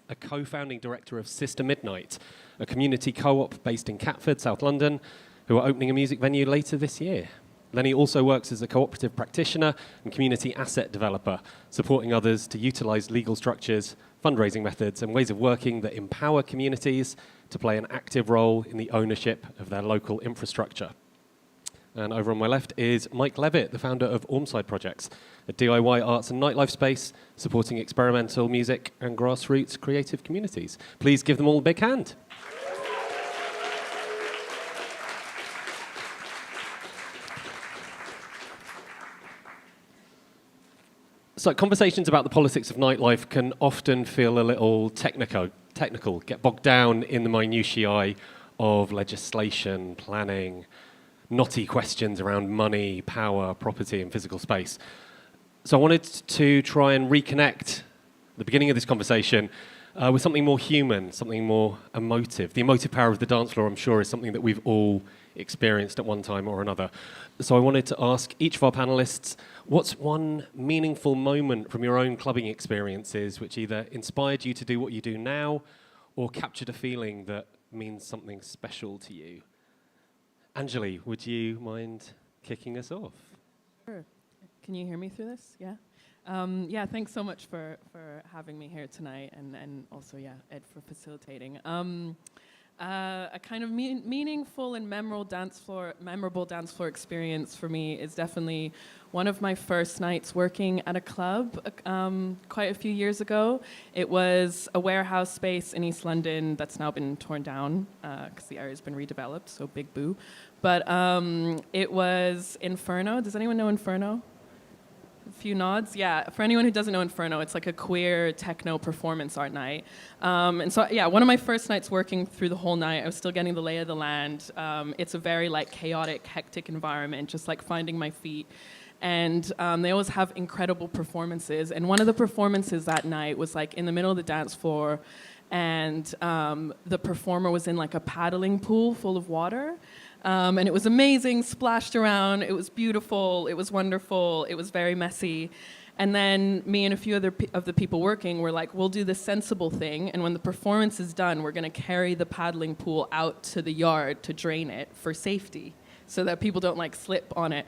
a co-founding director of Sister Midnight, a community co-op based in Catford, South London, who are opening a music venue later this year. Lenny also works as a cooperative practitioner and community asset developer, supporting others to utilize legal structures, fundraising methods, and ways of working that empower communities to play an active role in the ownership of their local infrastructure. And over on my left is Mike Levitt, the founder of Ormside Projects, a DIY arts and nightlife space supporting experimental music and grassroots creative communities. Please give them all a big hand. So conversations about the politics of nightlife can often feel a little technical, get bogged down in the minutiae of legislation, planning, knotty questions around money, power, property, and physical space. So I wanted to try and reconnect the beginning of this conversation with something more human, something more emotive. The emotive power of the dance floor, I'm sure, is something that we've all experienced at one time or another. So I wanted to ask each of our panelists, what's one meaningful moment from your own clubbing experiences which either inspired you to do what you do now or captured a feeling that means something special to you? Angeli, would you mind kicking us off? Sure. Can you hear me through this? Yeah? Yeah, thanks so much for having me here tonight, and also, yeah, Ed for facilitating. A kind of meaningful and memorable dance floor experience for me is definitely one of my first nights working at a club quite a few years ago. It was a warehouse space in East London that's now been torn down because the area's been redeveloped, so big boo. But it was Inferno. Does anyone know Inferno? A few nods. Yeah, for anyone who doesn't know Inferno, it's like a queer techno performance art night. And so, yeah, one of my first nights working through the whole night, I was still getting the lay of the land. It's a very like chaotic, hectic environment, just like finding my feet. And they always have incredible performances. And one of the performances that night was like in the middle of the dance floor, and the performer was in like a paddling pool full of water. And it was amazing, splashed around, it was beautiful, it was wonderful, it was very messy. And then me and a few other of the people working were like, we'll do the sensible thing, and when the performance is done, we're gonna carry the paddling pool out to the yard to drain it for safety, so that people don't like slip on it.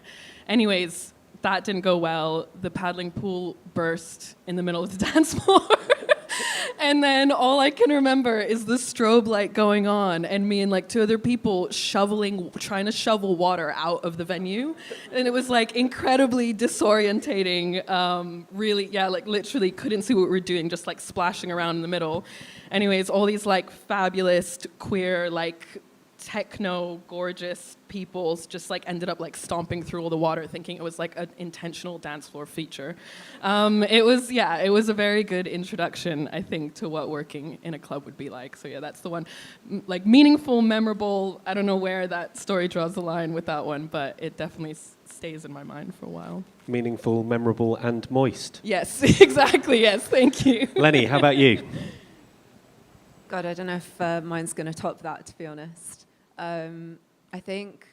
Anyways, that didn't go well. The paddling pool burst in the middle of the dance floor. And then all I can remember is the strobe light going on and me and like two other people trying to shovel water out of the venue. And it was like incredibly disorientating. Really, yeah, like literally couldn't see what we were doing, just like splashing around in the middle. Anyways, all these like fabulous, queer, like techno, gorgeous peoples just like ended up like stomping through all the water thinking it was like an intentional dance floor feature. It was a very good introduction, I think, to what working in a club would be like. So yeah, that's the one, like meaningful, memorable. I don't know where that story draws the line with that one, but it definitely stays in my mind for a while. Meaningful, memorable, and moist. Yes, exactly, yes, thank you. Lenny, how about you? God, I don't know if mine's going to top that, to be honest. I think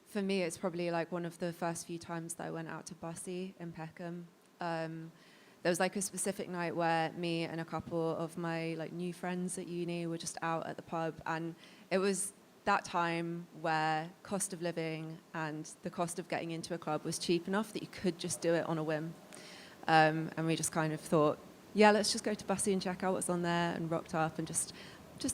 for me, it's probably like one of the first few times that I went out to Bussy in Peckham. There was like a specific night where me and a couple of my like new friends at uni were just out at the pub, and it was that time where cost of living and the cost of getting into a club was cheap enough that you could just do it on a whim. And we just kind of thought, yeah, let's just go to Bussy and check out what's on there, and rocked up and just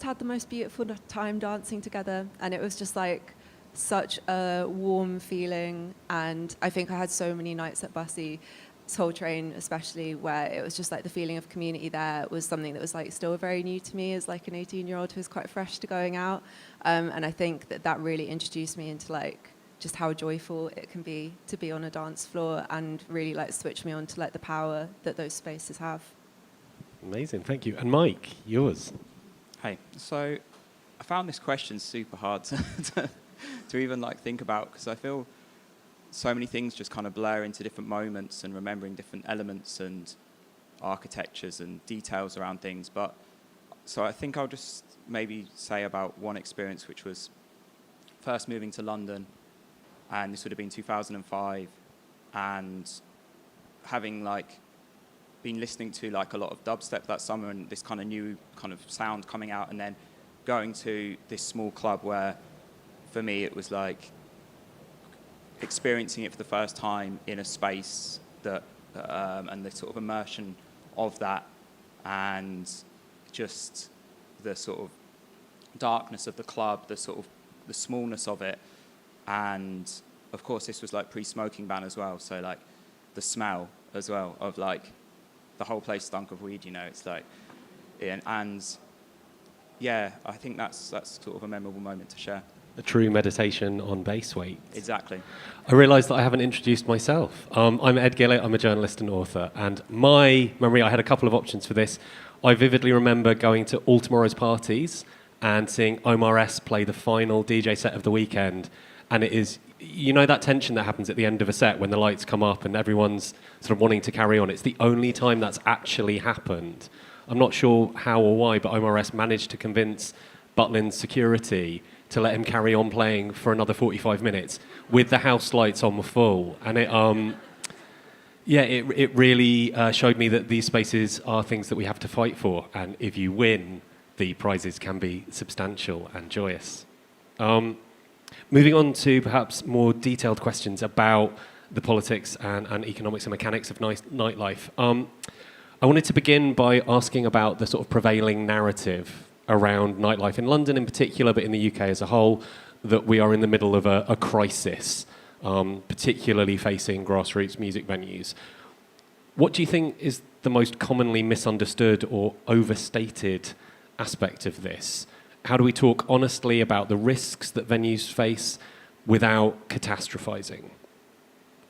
had the most beautiful time dancing together. And it was just like such a warm feeling. And I think I had so many nights at Bussy, Soul Train especially, where it was just like the feeling of community there was something that was like still very new to me as like an 18-year-old who's quite fresh to going out. And I think that really introduced me into like just how joyful it can be to be on a dance floor, and really like switch me on to like the power that those spaces have. Amazing, thank you. And Mike, yours. Hey, so I found this question super hard to even like think about, because I feel so many things just kind of blur into different moments and remembering different elements and architectures and details around things. But so I think I'll just maybe say about one experience, which was first moving to London, and this would have been 2005, and having like been listening to like a lot of dubstep that summer and this kind of new kind of sound coming out, and then going to this small club where, for me, it was like experiencing it for the first time in a space that, and the sort of immersion of that, and just the sort of darkness of the club, the sort of the smallness of it, and of course this was like pre-smoking ban as well, so like the smell as well of like the whole place stunk of weed, you know. It's like, and yeah, I think that's sort of a memorable moment to share. A true meditation on bass weight. Exactly. I realised that I haven't introduced myself. I'm Ed Gillett, I'm a journalist and author, and my memory, I had a couple of options for this. I vividly remember going to All Tomorrow's parties and seeing Omar S play the final DJ set of the weekend, and it is, you know, that tension that happens at the end of a set when the lights come up and everyone's sort of wanting to carry on. It's the only time that's actually happened. I'm not sure how or why, but Omar S managed to convince Butlin's security to let him carry on playing for another 45 minutes with the house lights on full. And it really showed me that these spaces are things that we have to fight for. And if you win, the prizes can be substantial and joyous. Moving on to perhaps more detailed questions about the politics and economics and mechanics of nightlife. I wanted to begin by asking about the sort of prevailing narrative around nightlife in London in particular, but in the UK as a whole, that we are in the middle of a crisis, particularly facing grassroots music venues. What do you think is the most commonly misunderstood or overstated aspect of this? How do we talk honestly about the risks that venues face without catastrophizing?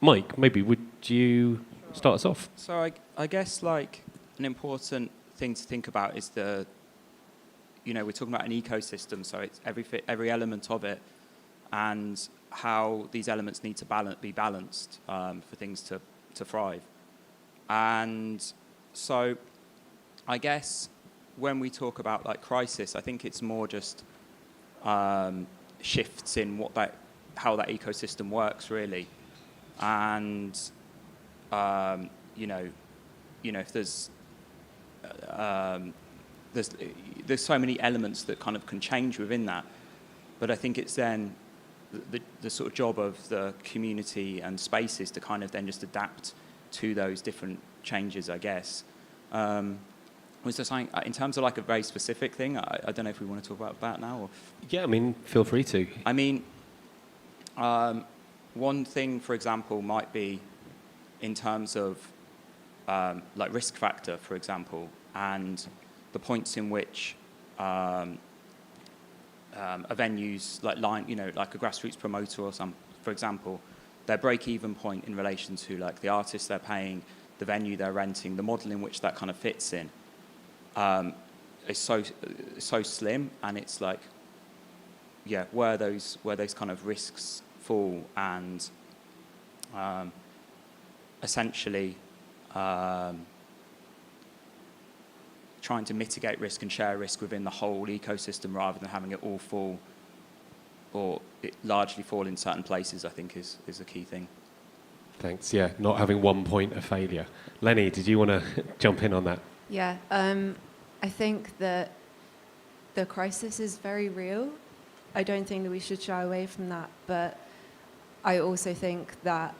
Mike, maybe would you start us off? So I guess like an important thing to think about is we're talking about an ecosystem, so it's every element of it, and how these elements need to be balanced for things to thrive. And so I guess when we talk about like crisis, I think it's more just shifts in how that ecosystem works really, and if there's so many elements that kind of can change within that, but I think it's then the sort of job of the community and spaces to kind of then just adapt to those different changes, I guess. Was there something, in terms of like a very specific thing, I don't know if we want to talk about that now? Or? Yeah, I mean, feel free to. I mean, one thing, for example, might be in terms of like risk factor, for example, and the points in which a venue's like like a grassroots promoter or for example, their break-even point in relation to like the artist they're paying, the venue they're renting, the model in which that kind of fits in, is so slim, and it's like, yeah, where those kind of risks fall, and essentially trying to mitigate risk and share risk within the whole ecosystem rather than having it all fall, or it largely fall in certain places, I think is a key thing. Thanks, yeah, not having one point of failure. Lenny, did you want to jump in on that? Yeah, I think that the crisis is very real. I don't think that we should shy away from that, but I also think that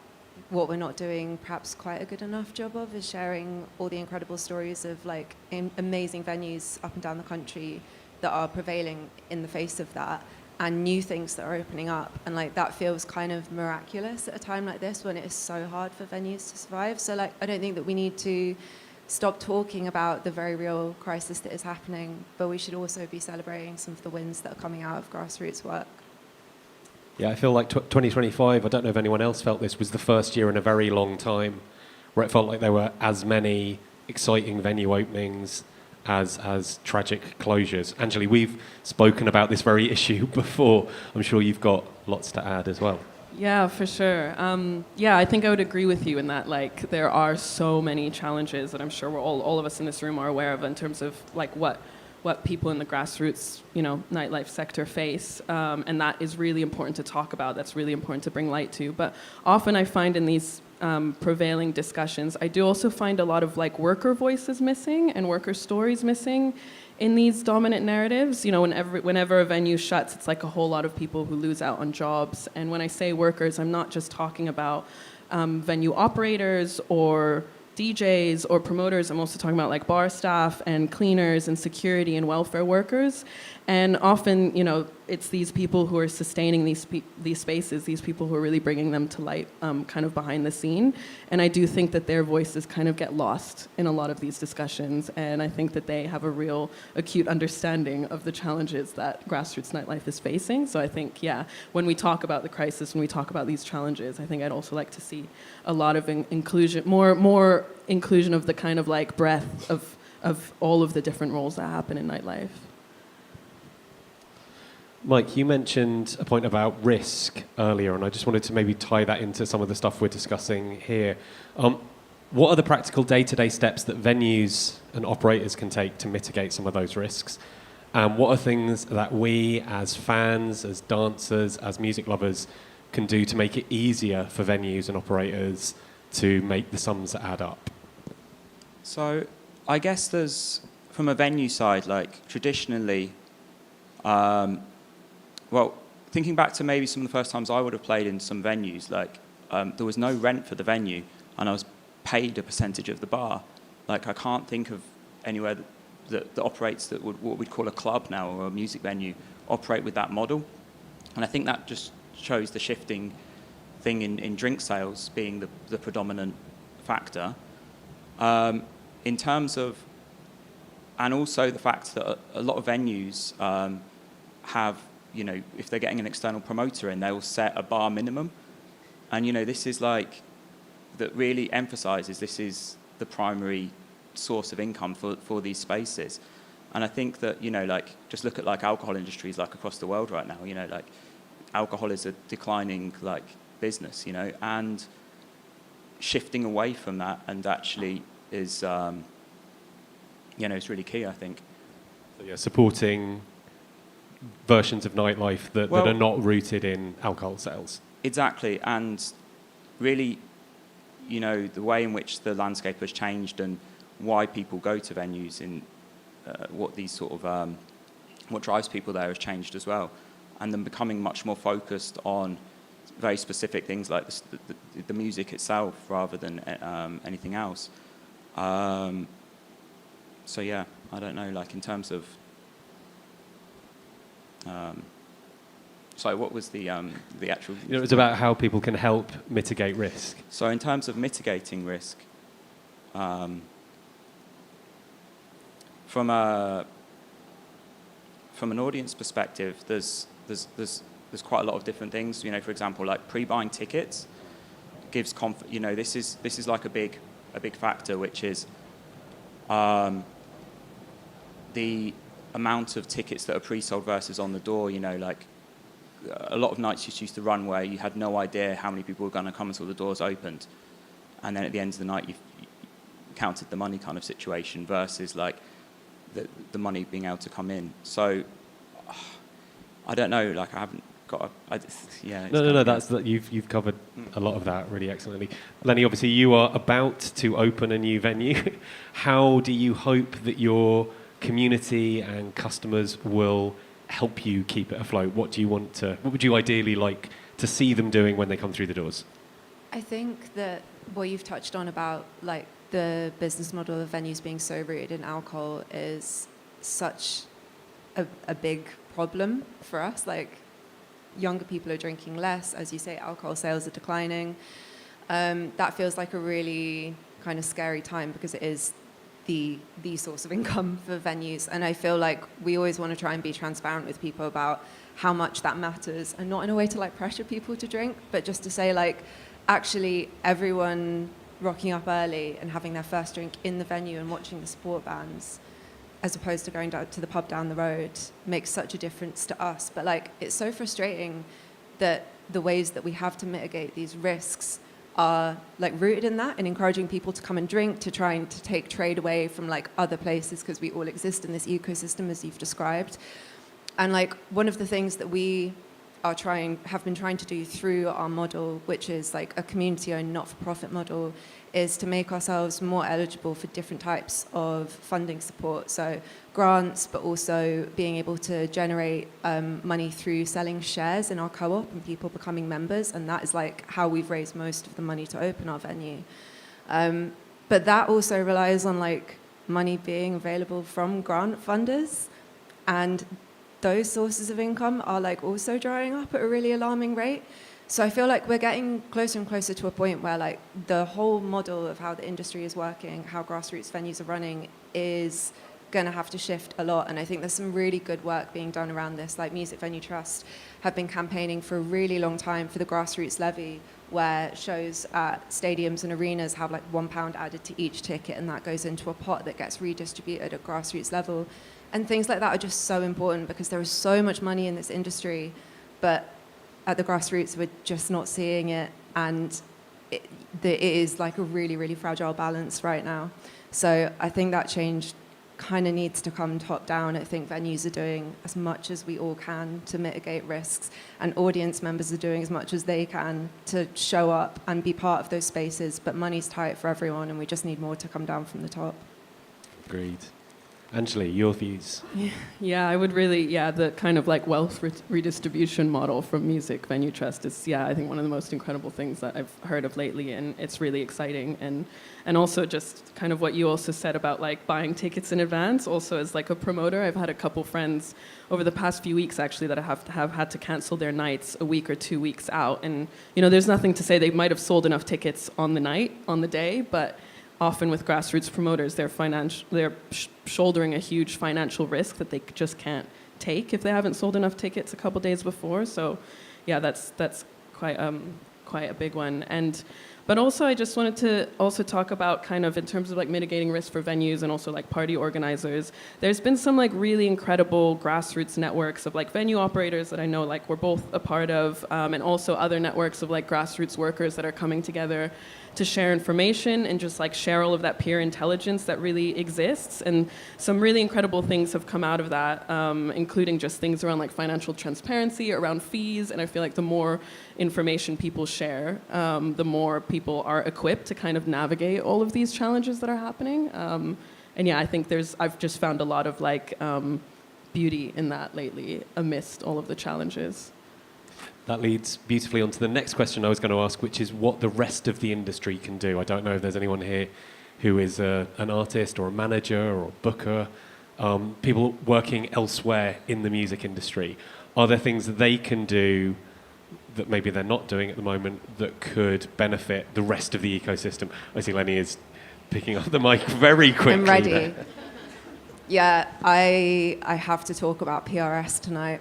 what we're not doing perhaps quite a good enough job of is sharing all the incredible stories of like amazing venues up and down the country that are prevailing in the face of that, and new things that are opening up, and like that feels kind of miraculous at a time like this when it is so hard for venues to survive. So like I don't think that we need to stop talking about the very real crisis that is happening, but we should also be celebrating some of the wins that are coming out of grassroots work. Yeah, I feel like 2025, I don't know if anyone else felt this, was the first year in a very long time where it felt like there were as many exciting venue openings as tragic closures. Anjali, we've spoken about this very issue before. I'm sure you've got lots to add as well. Yeah, for sure. I think I would agree with you in that like there are so many challenges that I'm sure we're all of us in this room are aware of in terms of like what people in the grassroots, nightlife sector face, and that is really important to talk about. That's really important to bring light to. But often I find in these prevailing discussions. I do also find a lot of like worker voices missing and worker stories missing in these dominant narratives. You know, whenever a venue shuts, it's like a whole lot of people who lose out on jobs. And when I say workers, I'm not just talking about venue operators or DJs or promoters. I'm also talking about like bar staff and cleaners and security and welfare workers. And often, you know, it's these people who are sustaining these spaces, these people who are really bringing them to light kind of behind the scene. And I do think that their voices kind of get lost in a lot of these discussions. And I think that they have a real acute understanding of the challenges that grassroots nightlife is facing. So I think, yeah, when we talk about the crisis, when we talk about these challenges, I think I'd also like to see a lot of inclusion, more inclusion of the kind of like breadth of all of the different roles that happen in nightlife. Mike, you mentioned a point about risk earlier, and I just wanted to maybe tie that into some of the stuff we're discussing here. What are the practical day-to-day steps that venues and operators can take to mitigate some of those risks? And what are things that we as fans, as dancers, as music lovers can do to make it easier for venues and operators to make the sums add up? So I guess there's, from a venue side, like traditionally, well, thinking back to maybe some of the first times I would have played in some venues, like there was no rent for the venue, and I was paid a percentage of the bar. Like I can't think of anywhere that operates that would, what we'd call a club now or a music venue, operate with that model. And I think that just shows the shifting thing in drink sales being the predominant factor. In terms of, and also the fact that a lot of venues have, you know, if they're getting an external promoter in, they will set a bar minimum. And, you know, this is like, that really emphasizes this is the primary source of income for these spaces. And I think that, you know, like, just look at like alcohol industries like across the world right now, you know, like alcohol is a declining like business, you know, and shifting away from that and actually is, you know, it's really key, I think. So, yeah, supporting versions of nightlife that are not rooted in alcohol sales. Exactly, and really, you know, the way in which the landscape has changed and why people go to venues in what these sort of, what drives people there has changed as well. And them becoming much more focused on very specific things like the music itself rather than anything else. So yeah, I don't know, like in terms of, sorry, what was the actual? You know, it was about how people can help mitigate risk. So in terms of mitigating risk, from an audience perspective, there's quite a lot of different things. You know, for example, like pre-buying tickets gives you know, this is like a big factor, which is the amount of tickets that are pre-sold versus on the door. You know, like a lot of nights used to run where you had no idea how many people were going to come until the doors opened, and then at the end of the night you counted the money kind of situation versus like the money being able to come in. So I don't know, like I haven't got yeah. No, that's that you've covered a lot of that really excellently. Lenny, obviously you are about to open a new venue. How do you hope that your community and customers will help you keep it afloat? What would you ideally like to see them doing when they come through the doors? I think that what you've touched on about like the business model of venues being so rooted in alcohol is such a big problem for us. Like younger people are drinking less, as you say, alcohol sales are declining. That feels like a really kind of scary time because it is the source of income for venues. And I feel like we always want to try and be transparent with people about how much that matters, and not in a way to like pressure people to drink, but just to say like, actually everyone rocking up early and having their first drink in the venue and watching the sport bands as opposed to going down to the pub down the road makes such a difference to us. But like, it's so frustrating that the ways that we have to mitigate these risks are like rooted in that and encouraging people to come and drink, to trying to take trade away from like other places because we all exist in this ecosystem as you've described. And like one of the things that we have been trying to do through our model, which is like a community-owned, not-for-profit model, is to make ourselves more eligible for different types of funding support. So grants, but also being able to generate money through selling shares in our co-op and people becoming members. And that is like how we've raised most of the money to open our venue. But that also relies on like money being available from grant funders, and those sources of income are like also drying up at a really alarming rate. So I feel like we're getting closer and closer to a point where like the whole model of how the industry is working, how grassroots venues are running, is going to have to shift a lot. And I think there's some really good work being done around this. Like Music Venue Trust have been campaigning for a really long time for the grassroots levy, where shows at stadiums and arenas have like £1 added to each ticket, and that goes into a pot that gets redistributed at grassroots level. And things like that are just so important because there is so much money in this industry, but at the grassroots, we're just not seeing it. And it is like a really, really fragile balance right now. So I think that change kind of needs to come top down. I think venues are doing as much as we all can to mitigate risks, and audience members are doing as much as they can to show up and be part of those spaces. But money's tight for everyone, and we just need more to come down from the top. Agreed. Anjali, your views? Yeah, I would really, the kind of like wealth redistribution model from Music Venue Trust is, I think one of the most incredible things that I've heard of lately, and it's really exciting. And also just kind of what you also said about like buying tickets in advance. Also as like a promoter, I've had a couple friends over the past few weeks actually that have had to cancel their nights a week or 2 weeks out. And, there's nothing to say they might have sold enough tickets on the day, but often with grassroots promoters, they're shouldering a huge financial risk that they just can't take if they haven't sold enough tickets a couple days before. So, that's quite a big one. But also, I just wanted to also talk about kind of in terms of like mitigating risk for venues and also like party organizers. There's been some like really incredible grassroots networks of like venue operators that I know like we're both a part of, and also other networks of like grassroots workers that are coming together to share information and just like share all of that peer intelligence that really exists. And some really incredible things have come out of that, including just things around like financial transparency, around fees. And I feel like the more information people share, the more people are equipped to kind of navigate all of these challenges that are happening. I think I've just found a lot of like beauty in that lately amidst all of the challenges. That leads beautifully onto the next question I was going to ask, which is what the rest of the industry can do. I don't know if there's anyone here who is an artist or a manager or a booker, people working elsewhere in the music industry. Are there things that they can do that maybe they're not doing at the moment that could benefit the rest of the ecosystem? I see Lenny is picking up the mic very quickly. I'm ready. There. Yeah, I have to talk about PRS tonight.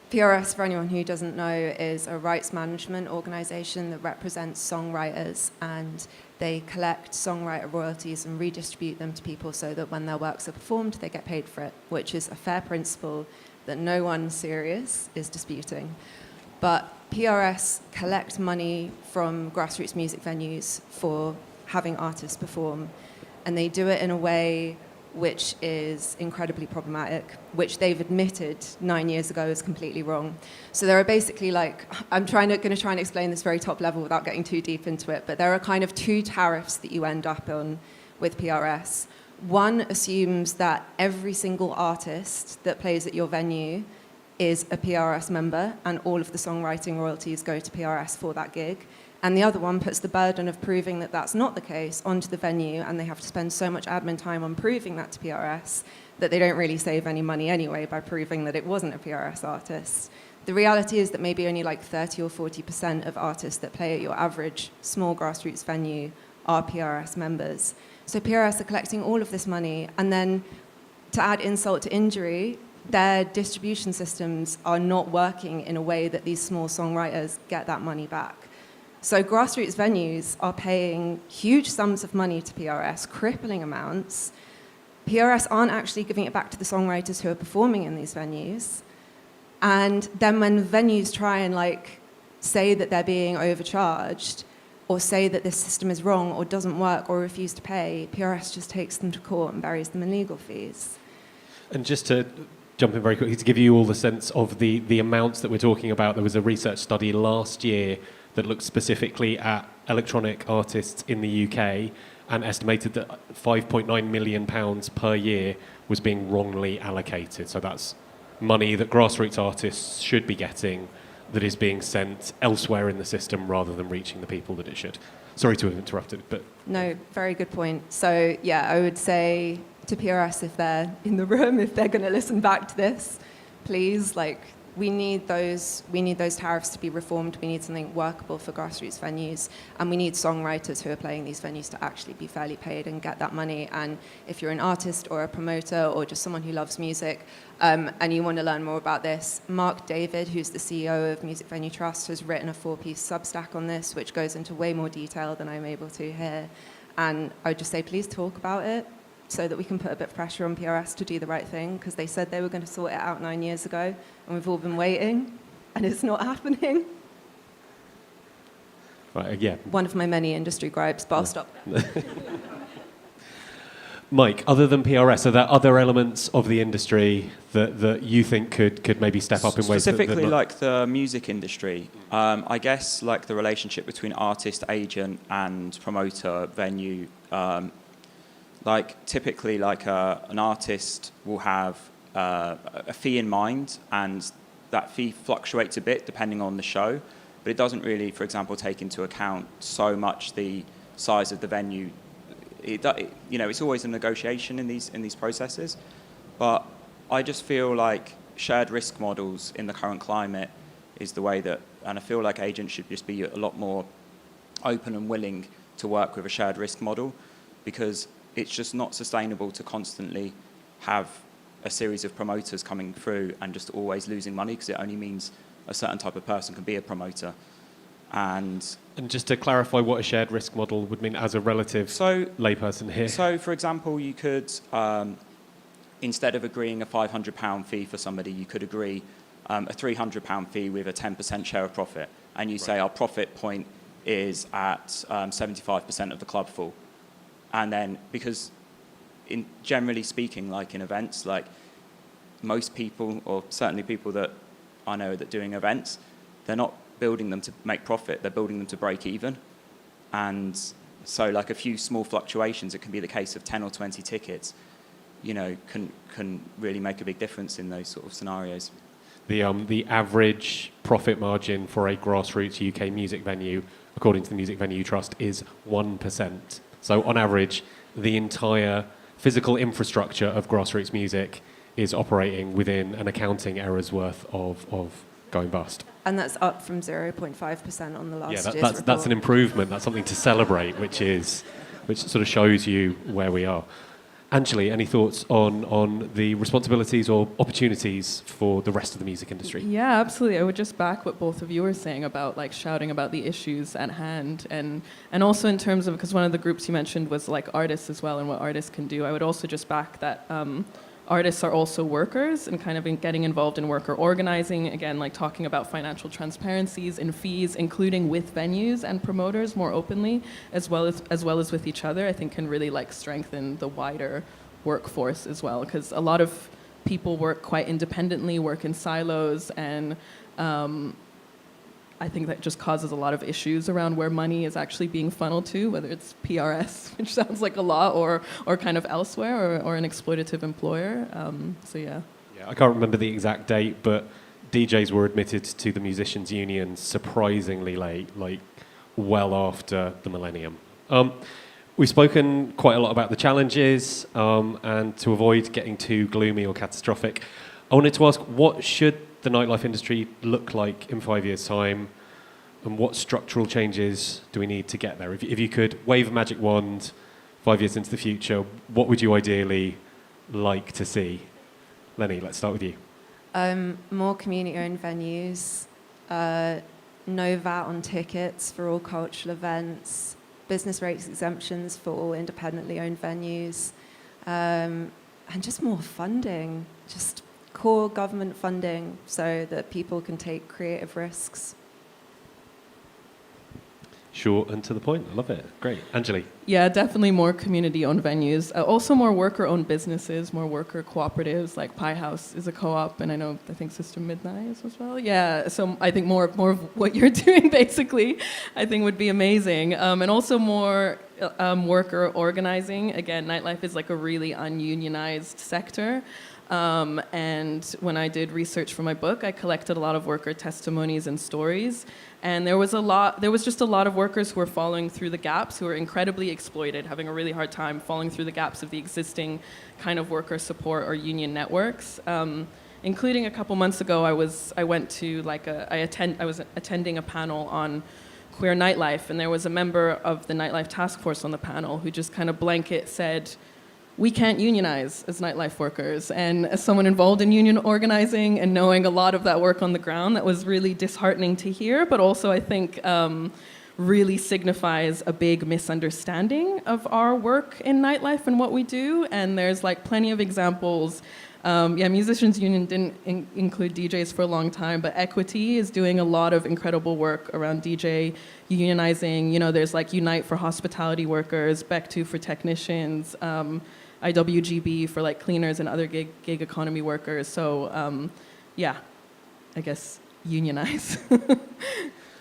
PRS, for anyone who doesn't know, is a rights management organisation that represents songwriters, and they collect songwriter royalties and redistribute them to people so that when their works are performed, they get paid for it, which is a fair principle that no one serious is disputing. But PRS collect money from grassroots music venues for having artists perform, and they do it in a way which is incredibly problematic, which they've admitted 9 years ago is completely wrong. So there are basically like, I'm going to try and explain this very top level without getting too deep into it, but there are kind of two tariffs that you end up on with PRS. One assumes that every single artist that plays at your venue is a PRS member, and all of the songwriting royalties go to PRS for that gig. And the other one puts the burden of proving that that's not the case onto the venue, and they have to spend so much admin time on proving that to PRS that they don't really save any money anyway by proving that it wasn't a PRS artist. The reality is that maybe only like 30 or 40% of artists that play at your average small grassroots venue are PRS members. So PRS are collecting all of this money, and then to add insult to injury, their distribution systems are not working in a way that these small songwriters get that money back. So grassroots venues are paying huge sums of money to PRS, crippling amounts. PRS aren't actually giving it back to the songwriters who are performing in these venues. And then when venues try and like say that they're being overcharged, or say that this system is wrong or doesn't work or refuse to pay, PRS just takes them to court and buries them in legal fees. And just to jump in very quickly to give you all the sense of the amounts that we're talking about. There was a research study last year that looked specifically at electronic artists in the UK and estimated that £5.9 million per year was being wrongly allocated. So that's money that grassroots artists should be getting that is being sent elsewhere in the system rather than reaching the people that it should. Sorry to have interrupted, but... No, very good point. So, yeah, I would say to PRS, if they're in the room, if they're going to listen back to this, please, we need those tariffs to be reformed. We need something workable for grassroots venues, and we need songwriters who are playing these venues to actually be fairly paid and get that money. And if you're an artist or a promoter or just someone who loves music, and you want to learn more about this, Mark David, who's the CEO of Music Venue Trust, has written a 4-piece Substack on this, which goes into way more detail than I'm able to here. And I would just say, please talk about it, so that we can put a bit of pressure on PRS to do the right thing, because they said they were going to sort it out 9 years ago, and we've all been waiting, and it's not happening. Right, yeah. One of my many industry gripes, but I'll stop there. Mike, other than PRS, are there other elements of the industry that you think could maybe step up in ways specifically that like the music industry? I guess like the relationship between artist, agent, and promoter, venue. Like typically, like an artist will have a fee in mind, and that fee fluctuates a bit depending on the show, but it doesn't really, for example, take into account so much the size of the venue. It's always a negotiation in these processes, but I just feel like shared risk models in the current climate is the way that, and I feel like agents should just be a lot more open and willing to work with a shared risk model, because it's just not sustainable to constantly have a series of promoters coming through and just always losing money, because it only means a certain type of person can be a promoter. And just to clarify what a shared risk model would mean as a relative layperson here. So, for example, you could, instead of agreeing a £500 fee for somebody, you could agree a £300 fee with a 10% share of profit. And you say our profit point is at 75% of the club full. And then, because generally speaking, like in events, like most people, or certainly people that I know that doing events, they're not building them to make profit, they're building them to break even. And so like a few small fluctuations, it can be the case of 10 or 20 tickets, can really make a big difference in those sort of scenarios. The average profit margin for a grassroots UK music venue, according to the Music Venue Trust, is 1%. So on average, the entire physical infrastructure of grassroots music is operating within an accounting error's worth of going bust. And that's up from 0.5% on the last year's report. That's an improvement. That's something to celebrate, which sort of shows you where we are. Anjali, any thoughts on the responsibilities or opportunities for the rest of the music industry? Yeah, absolutely. I would just back what both of you were saying about like shouting about the issues at hand, and also in terms of, because one of the groups you mentioned was like artists as well and what artists can do. I would also just back that artists are also workers, and kind of getting involved in worker organizing, again, like talking about financial transparencies and fees, including with venues and promoters more openly, as well as with each other, I think can really like strengthen the wider workforce as well, because a lot of people work quite independently, work in silos, and I think that just causes a lot of issues around where money is actually being funneled to, whether it's PRS, which sounds like a lot, or kind of elsewhere, or an exploitative employer. Yeah, I can't remember the exact date, but DJs were admitted to the musicians' union surprisingly late, like well after the millennium. We've spoken quite a lot about the challenges, and to avoid getting too gloomy or catastrophic, I wanted to ask, what should the nightlife industry look like in 5 years' time, and what structural changes do we need to get there? If you could wave a magic wand 5 years into the future, what would you ideally like to see? Lenny, let's start with you. More community-owned venues, no VAT on tickets for all cultural events, business rates exemptions for all independently owned venues, and just more funding, just core government funding so that people can take creative risks. Short and to the point. I love it. Great. Angeli. Yeah, definitely more community-owned venues. Also more worker-owned businesses, more worker cooperatives, like Pie House is a co-op, and I think Sister Midnight is as well. Yeah, so I think more of what you're doing, basically, I think would be amazing. And also more worker organizing. Again, nightlife is like a really ununionized sector. And when I did research for my book, I collected a lot of worker testimonies and stories. And there was just a lot of workers who were falling through the gaps, who were incredibly exploited, having a really hard time falling through the gaps of the existing kind of worker support or union networks. Including a couple months ago, I was attending a panel on queer nightlife, and there was a member of the nightlife task force on the panel who just kind of blanket said, we can't unionize as nightlife workers. And as someone involved in union organizing and knowing a lot of that work on the ground, that was really disheartening to hear, but also I think really signifies a big misunderstanding of our work in nightlife and what we do. And there's like plenty of examples. Musicians Union didn't include DJs for a long time, but Equity is doing a lot of incredible work around DJ unionizing. You know, there's like Unite for hospitality workers, Bec2 for technicians, IWGB for like cleaners and other gig economy workers. So I guess unionize.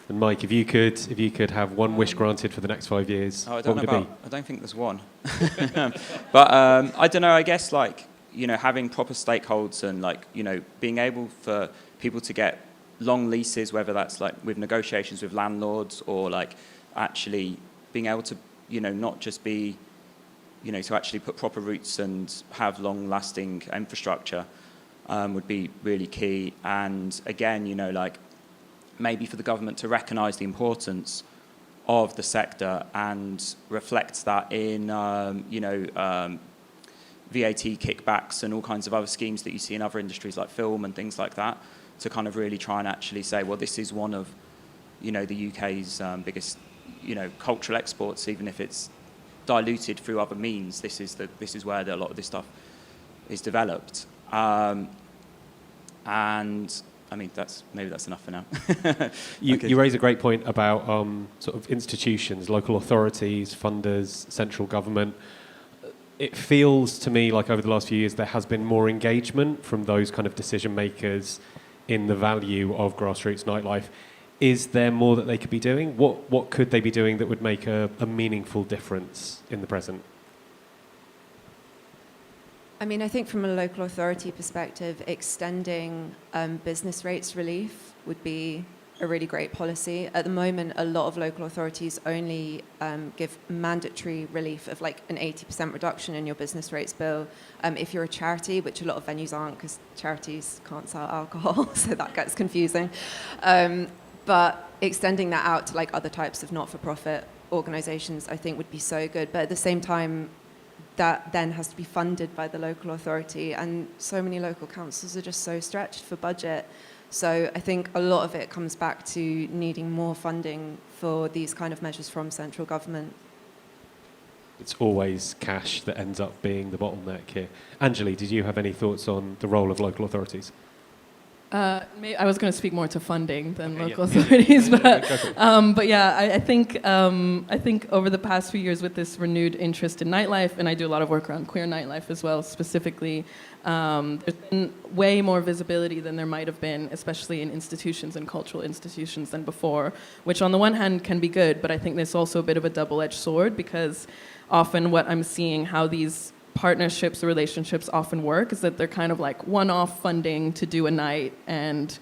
And Mike, if you could have one wish granted for the next 5 years, I what would it be? I don't think there's one. But I don't know, I guess like, you know, having proper stakeholders and like, you know, being able for people to get long leases, whether that's like with negotiations with landlords or like actually being able to, you know, not just be, you know, to actually put proper roots and have long-lasting infrastructure would be really key. And again, you know, like maybe for the government to recognise the importance of the sector and reflects that in, VAT kickbacks and all kinds of other schemes that you see in other industries like film and things like that, to kind of really try and actually say, well, this is one of, you know, the UK's biggest, you know, cultural exports, even if it's diluted through other means. This is where a lot of this stuff is developed. And I mean, maybe that's enough for now. You raise a great point about sort of institutions, local authorities, funders, central government. It feels to me like over the last few years there has been more engagement from those kind of decision makers in the value of grassroots nightlife. Is there more that they could be doing? What could they be doing that would make a meaningful difference in the present? I mean, I think from a local authority perspective, extending business rates relief would be a really great policy. At the moment, a lot of local authorities only give mandatory relief of like an 80% reduction in your business rates bill if you're a charity, which a lot of venues aren't because charities can't sell alcohol, so that gets confusing. But extending that out to like other types of not-for-profit organizations, I think would be so good. But at the same time, that then has to be funded by the local authority, and so many local councils are just so stretched for budget. So I think a lot of it comes back to needing more funding for these kind of measures from central government. It's always cash that ends up being the bottleneck here. Angeli, did you have any thoughts on the role of local authorities? I was going to speak more to funding than local authorities, but yeah, I think over the past few years with this renewed interest in nightlife, and I do a lot of work around queer nightlife as well, specifically, there's been way more visibility than there might have been, especially in institutions and cultural institutions than before, which on the one hand can be good, but I think there's also a bit of a double-edged sword, because often what I'm seeing how these partnerships or relationships often work is that they're kind of like one-off funding to do a night, and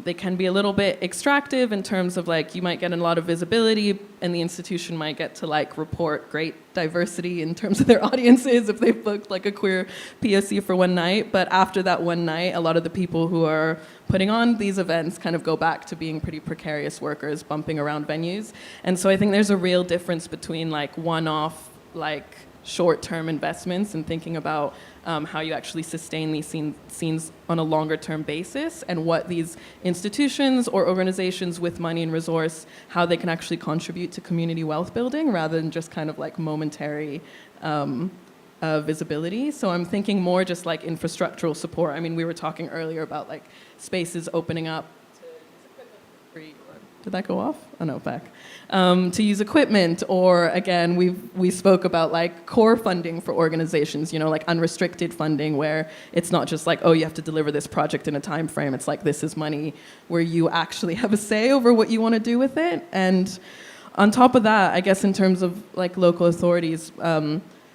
they can be a little bit extractive in terms of like you might get a lot of visibility and the institution might get to like report great diversity in terms of their audiences if they've booked like a queer POC for one night, but after that one night a lot of the people who are putting on these events kind of go back to being pretty precarious workers bumping around venues. And so I think there's a real difference between like one-off like short-term investments and thinking about how you actually sustain these scenes on a longer-term basis, and what these institutions or organizations with money and resource, how they can actually contribute to community wealth building rather than just kind of like momentary visibility. So I'm thinking more just like infrastructural support. I mean, we were talking earlier about like spaces opening up to free or Did that go off? Oh no, back. To use equipment, or again, we spoke about like core funding for organizations, you know, like unrestricted funding, where it's not just like, oh, you have to deliver this project in a time frame. It's like, this is money where you actually have a say over what you want to do with it. And on top of that, I guess in terms of like local authorities,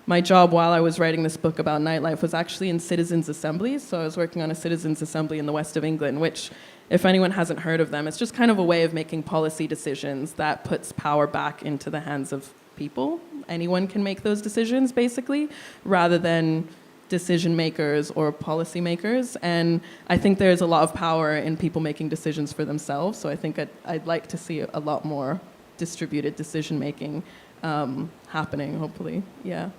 my job while I was writing this book about nightlife was actually in citizens' assemblies. So I was working on a citizens' assembly in the west of England, which, if anyone hasn't heard of them, it's just kind of a way of making policy decisions that puts power back into the hands of people. Anyone can make those decisions, basically, rather than decision makers or policy makers. And I think there's a lot of power in people making decisions for themselves. So I think I'd like to see a lot more distributed decision making happening, hopefully. Yeah.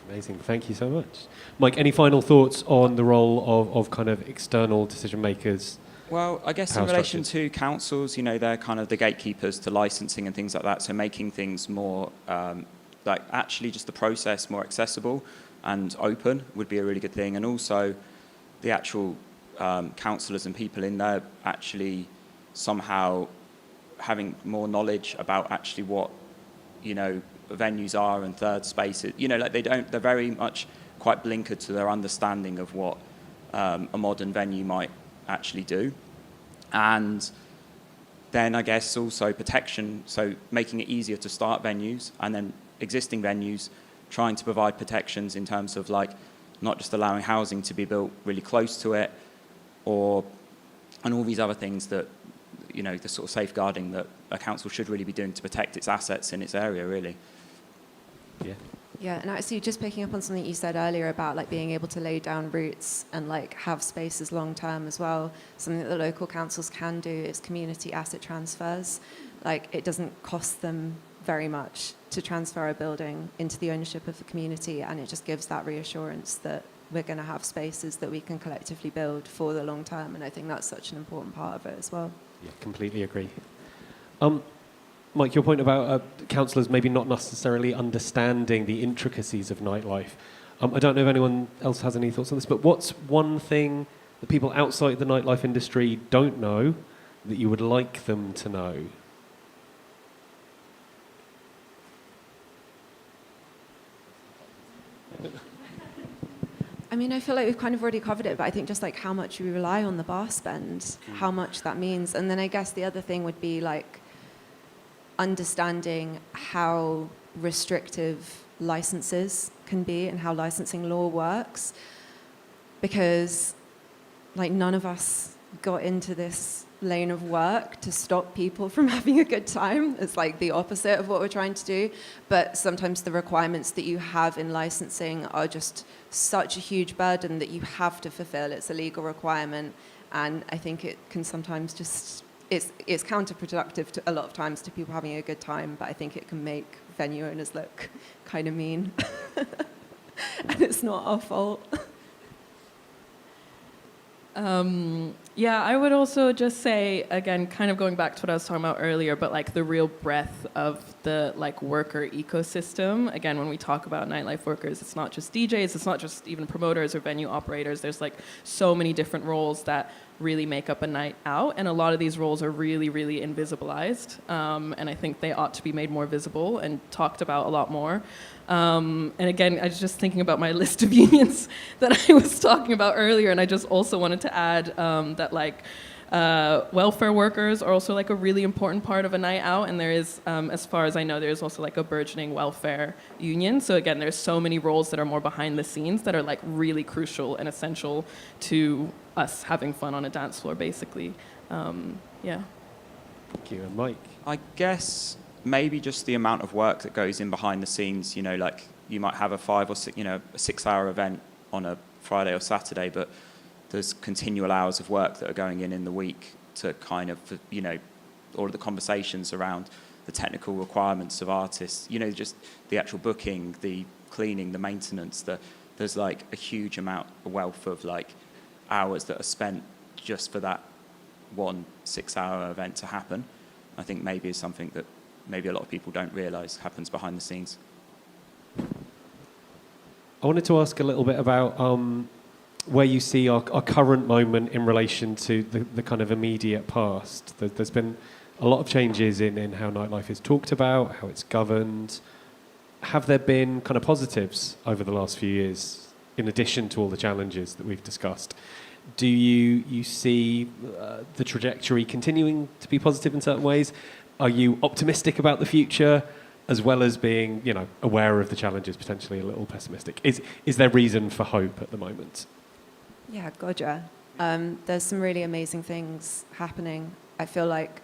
Amazing, thank you so much. Mike, any final thoughts on the role of kind of external decision makers? Well, I guess in relation to councils, you know, they're kind of the gatekeepers to licensing and things like that. So making things more, like actually just the process more accessible and open would be a really good thing. And also the actual councillors and people in there actually somehow having more knowledge about actually what, you know, venues are and third spaces. You know, like they're very much quite blinkered to their understanding of what a modern venue might actually do. And then I guess also protection, so making it easier to start venues, and then existing venues trying to provide protections in terms of like not just allowing housing to be built really close to it, and all these other things that, you know, the sort of safeguarding that a council should really be doing to protect its assets in its area, really. Yeah. Yeah, and actually just picking up on something you said earlier about like being able to lay down roots and like have spaces long term as well. Something that the local councils can do is community asset transfers. Like it doesn't cost them very much to transfer a building into the ownership of the community, and it just gives that reassurance that we're going to have spaces that we can collectively build for the long term, and I think that's such an important part of it as well. Yeah, completely agree. Mike, your point about councillors maybe not necessarily understanding the intricacies of nightlife. I don't know if anyone else has any thoughts on this, but what's one thing that people outside the nightlife industry don't know that you would like them to know? I mean, I feel like we've kind of already covered it, but I think just like how much we rely on the bar spend, how much that means. And then I guess the other thing would be like understanding how restrictive licenses can be and how licensing law works. Because like none of us got into this lane of work to stop people from having a good time. It's like the opposite of what we're trying to do. But sometimes the requirements that you have in licensing are just such a huge burden that you have to fulfill. It's a legal requirement. And I think it can sometimes just, it's counterproductive to a lot of times to people having a good time, but I think it can make venue owners look kind of mean. And it's not our fault. Yeah, I would also just say, again, kind of going back to what I was talking about earlier, but like the real breadth of the like worker ecosystem. Again, when we talk about nightlife workers, it's not just DJs, it's not just even promoters or venue operators. There's like so many different roles that really make up a night out, and a lot of these roles are really, really invisibilized, and I think they ought to be made more visible and talked about a lot more. And again, I was just thinking about my list of unions that I was talking about earlier, and I just also wanted to add that like welfare workers are also like a really important part of a night out, and there is, as far as I know, there's also like a burgeoning welfare union. So again, there's so many roles that are more behind the scenes that are like really crucial and essential to us having fun on a dance floor, basically. Yeah. Thank you. And Mike? I guess maybe just the amount of work that goes in behind the scenes. You know, like you might have a 5 or 6, you know, a 6-hour event on a Friday or Saturday, but there's continual hours of work that are going in the week to kind of, you know, all of the conversations around the technical requirements of artists, you know, just the actual booking, the cleaning, the maintenance, there's like a huge amount, a wealth of like hours that are spent just for that one 6-hour event to happen. I think maybe is something that maybe a lot of people don't realise happens behind the scenes. I wanted to ask a little bit about where you see our current moment in relation to the kind of immediate past. There's been a lot of changes in how nightlife is talked about, how it's governed. Have there been kind of positives over the last few years, in addition to all the challenges that we've discussed? Do you see the trajectory continuing to be positive in certain ways? Are you optimistic about the future, as well as being, aware of the challenges, potentially a little pessimistic? Is there reason for hope at the moment? Yeah, gotcha. There's some really amazing things happening. I feel like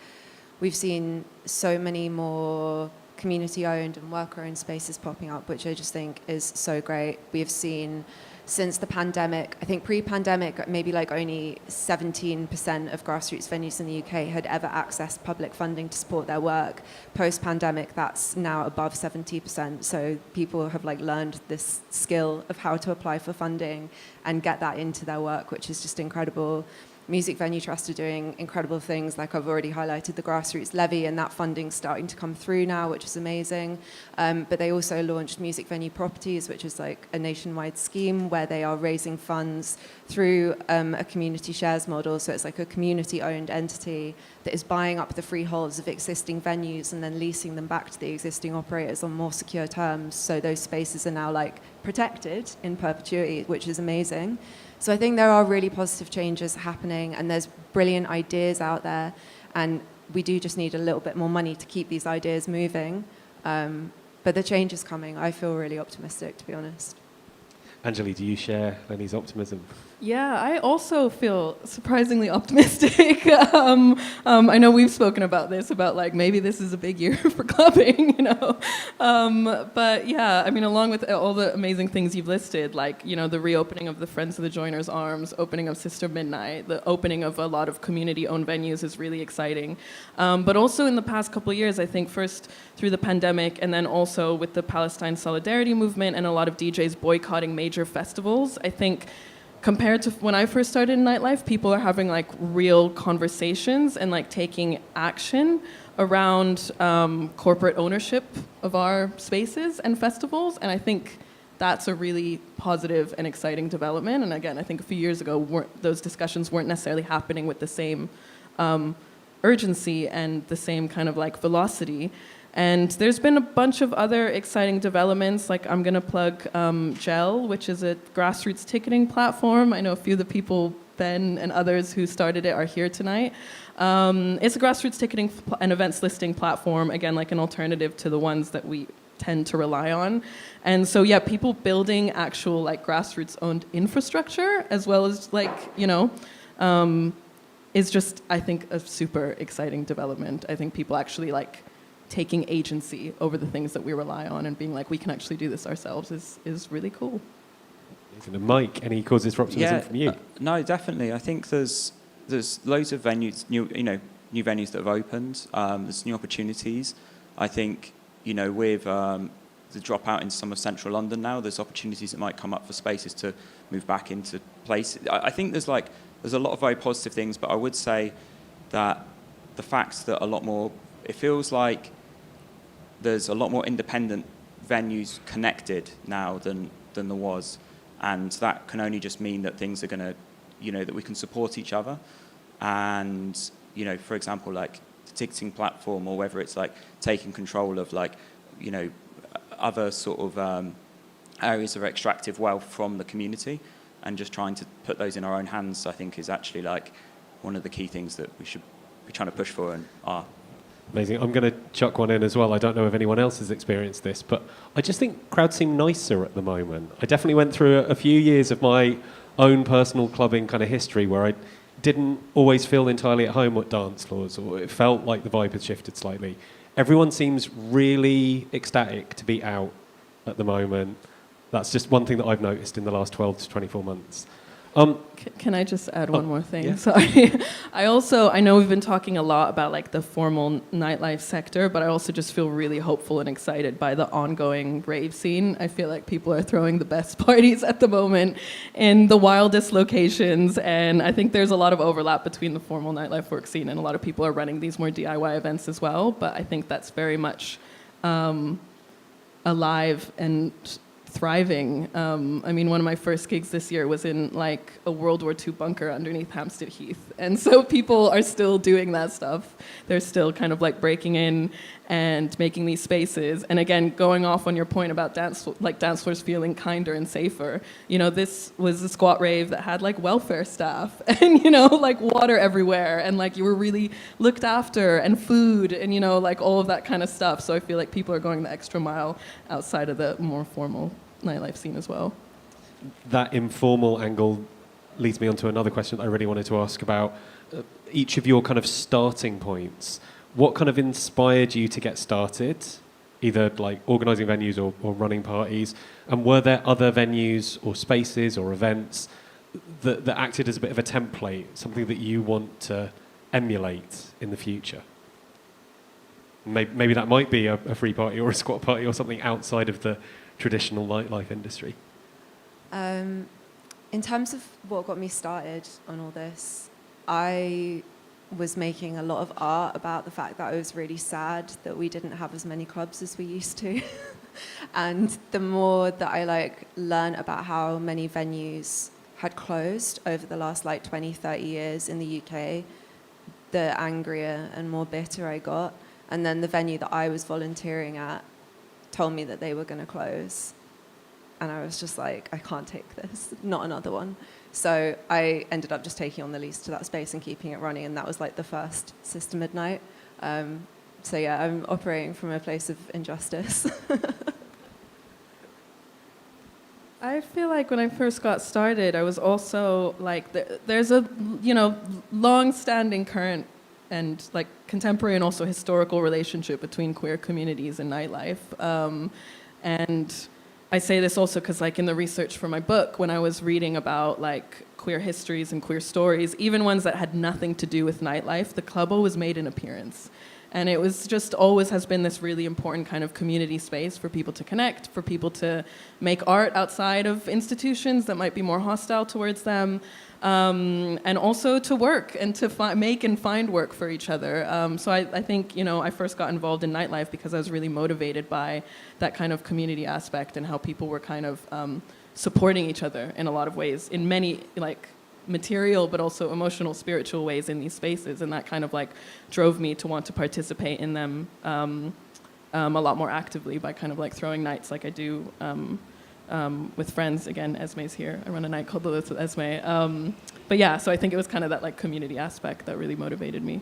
we've seen so many more community-owned and worker-owned spaces popping up, which I just think is so great. We've seen since the pandemic, I think pre-pandemic, maybe like only 17% of grassroots venues in the UK had ever accessed public funding to support their work. Post-pandemic, that's now above 70%. So people have like learned this skill of how to apply for funding and get that into their work, which is just incredible. Music Venue Trust are doing incredible things, like I've already highlighted the Grassroots Levy, and that funding's starting to come through now, which is amazing. But they also launched Music Venue Properties, which is like a nationwide scheme where they are raising funds through a community shares model. So it's like a community-owned entity that is buying up the freeholds of existing venues and then leasing them back to the existing operators on more secure terms. So those spaces are now like protected in perpetuity, which is amazing. So I think there are really positive changes happening, and there's brilliant ideas out there, and we do just need a little bit more money to keep these ideas moving. But the change is coming. I feel really optimistic, to be honest. Anjali, do you share Lenny's optimism? Yeah, I also feel surprisingly optimistic. I know we've spoken about this, about like maybe this is a big year for clubbing, But yeah, I mean, along with all the amazing things you've listed, like, the reopening of the Friends of the Joiners Arms, opening of Sister Midnight, the opening of a lot of community-owned venues is really exciting. But also in the past couple of years, I think first through the pandemic and then also with the Palestine Solidarity Movement and a lot of DJs boycotting major festivals, I think compared to when I first started in nightlife, people are having like real conversations and like taking action around corporate ownership of our spaces and festivals. And I think that's a really positive and exciting development. And again, I think a few years ago, those discussions weren't necessarily happening with the same urgency and the same kind of like velocity. And there's been a bunch of other exciting developments, like I'm going to plug GEL, which is a grassroots ticketing platform. I know a few of the people, Ben and others who started it, are here tonight. It's a grassroots ticketing and events listing platform, again, like an alternative to the ones that we tend to rely on. And so, yeah, people building actual like grassroots-owned infrastructure, as well as like, is just, I think, a super exciting development. I think people actually like taking agency over the things that we rely on and being like, we can actually do this ourselves is really cool. And Mike, any causes for optimism from you? No, definitely. I think there's loads of venues, new venues that have opened. There's new opportunities. I think, with the dropout in some of central London now, there's opportunities that might come up for spaces to move back into place. I think there's a lot of very positive things, but I would say that the fact that it feels like there's a lot more independent venues connected now than there was. And that can only just mean that things are going to, that we can support each other. And, for example, like the ticketing platform, or whether it's like taking control of like, other sort of areas of extractive wealth from the community and just trying to put those in our own hands, I think is actually like one of the key things that we should be trying to push for and are. Amazing. I'm going to chuck one in as well. I don't know if anyone else has experienced this, but I just think crowds seem nicer at the moment. I definitely went through a few years of my own personal clubbing kind of history where I didn't always feel entirely at home at dance floors, or it felt like the vibe had shifted slightly. Everyone seems really ecstatic to be out at the moment. That's just one thing that I've noticed in the last 12 to 24 months. Can I just add one more thing? Yeah. Sorry. I know we've been talking a lot about like the formal nightlife sector, but I also just feel really hopeful and excited by the ongoing rave scene. I feel like people are throwing the best parties at the moment in the wildest locations, and I think there's a lot of overlap between the formal nightlife work scene, and a lot of people are running these more DIY events as well, but I think that's very much alive and thriving. I mean, one of my first gigs this year was in like a World War II bunker underneath Hampstead Heath. And so people are still doing that stuff. They're still kind of like breaking in and making these spaces. And again, going off on your point about dance floors feeling kinder and safer, you know, this was a squat rave that had like welfare staff and, you know, like water everywhere and like you were really looked after and food and, you know, like all of that kind of stuff. So I feel like people are going the extra mile outside of the more formal nightlife scene as well. That informal angle leads me on to another question that I really wanted to ask about each of your kind of starting points. What kind of inspired you to get started, either like organising venues or running parties? And were there other venues or spaces or events that acted as a bit of a template, something that you want to emulate in the future? Maybe that might be a free party or a squat party or something outside of the traditional nightlife industry. In terms of what got me started on all this, I was making a lot of art about the fact that I was really sad that we didn't have as many clubs as we used to. And the more that I like learned about how many venues had closed over the last like 20, 30 years in the UK, the angrier and more bitter I got. And then the venue that I was volunteering at told me that they were going to close. And I was just like, I can't take this, not another one. So I ended up just taking on the lease to that space and keeping it running. And that was like the first Sister Midnight. So yeah, I'm operating from a place of injustice. I feel like when I first got started, I was also like, there's a, you know, long-standing current and like contemporary and also historical relationship between queer communities and nightlife. And I say this also because like in the research for my book, when I was reading about like queer histories and queer stories, even ones that had nothing to do with nightlife, the club always made an appearance. And it was just always has been this really important kind of community space for people to connect, for people to make art outside of institutions that might be more hostile towards them, and also to work and to make and find work for each other. So I think, you know, I first got involved in nightlife because I was really motivated by that kind of community aspect and how people were kind of supporting each other in a lot of ways, in many like material but also emotional, spiritual ways in these spaces, and that kind of like drove me to want to participate in them a lot more actively by kind of like throwing nights like I do with friends. Again, Esme's here. I run a night called The List with Esme. But yeah, so I think it was kind of that like community aspect that really motivated me.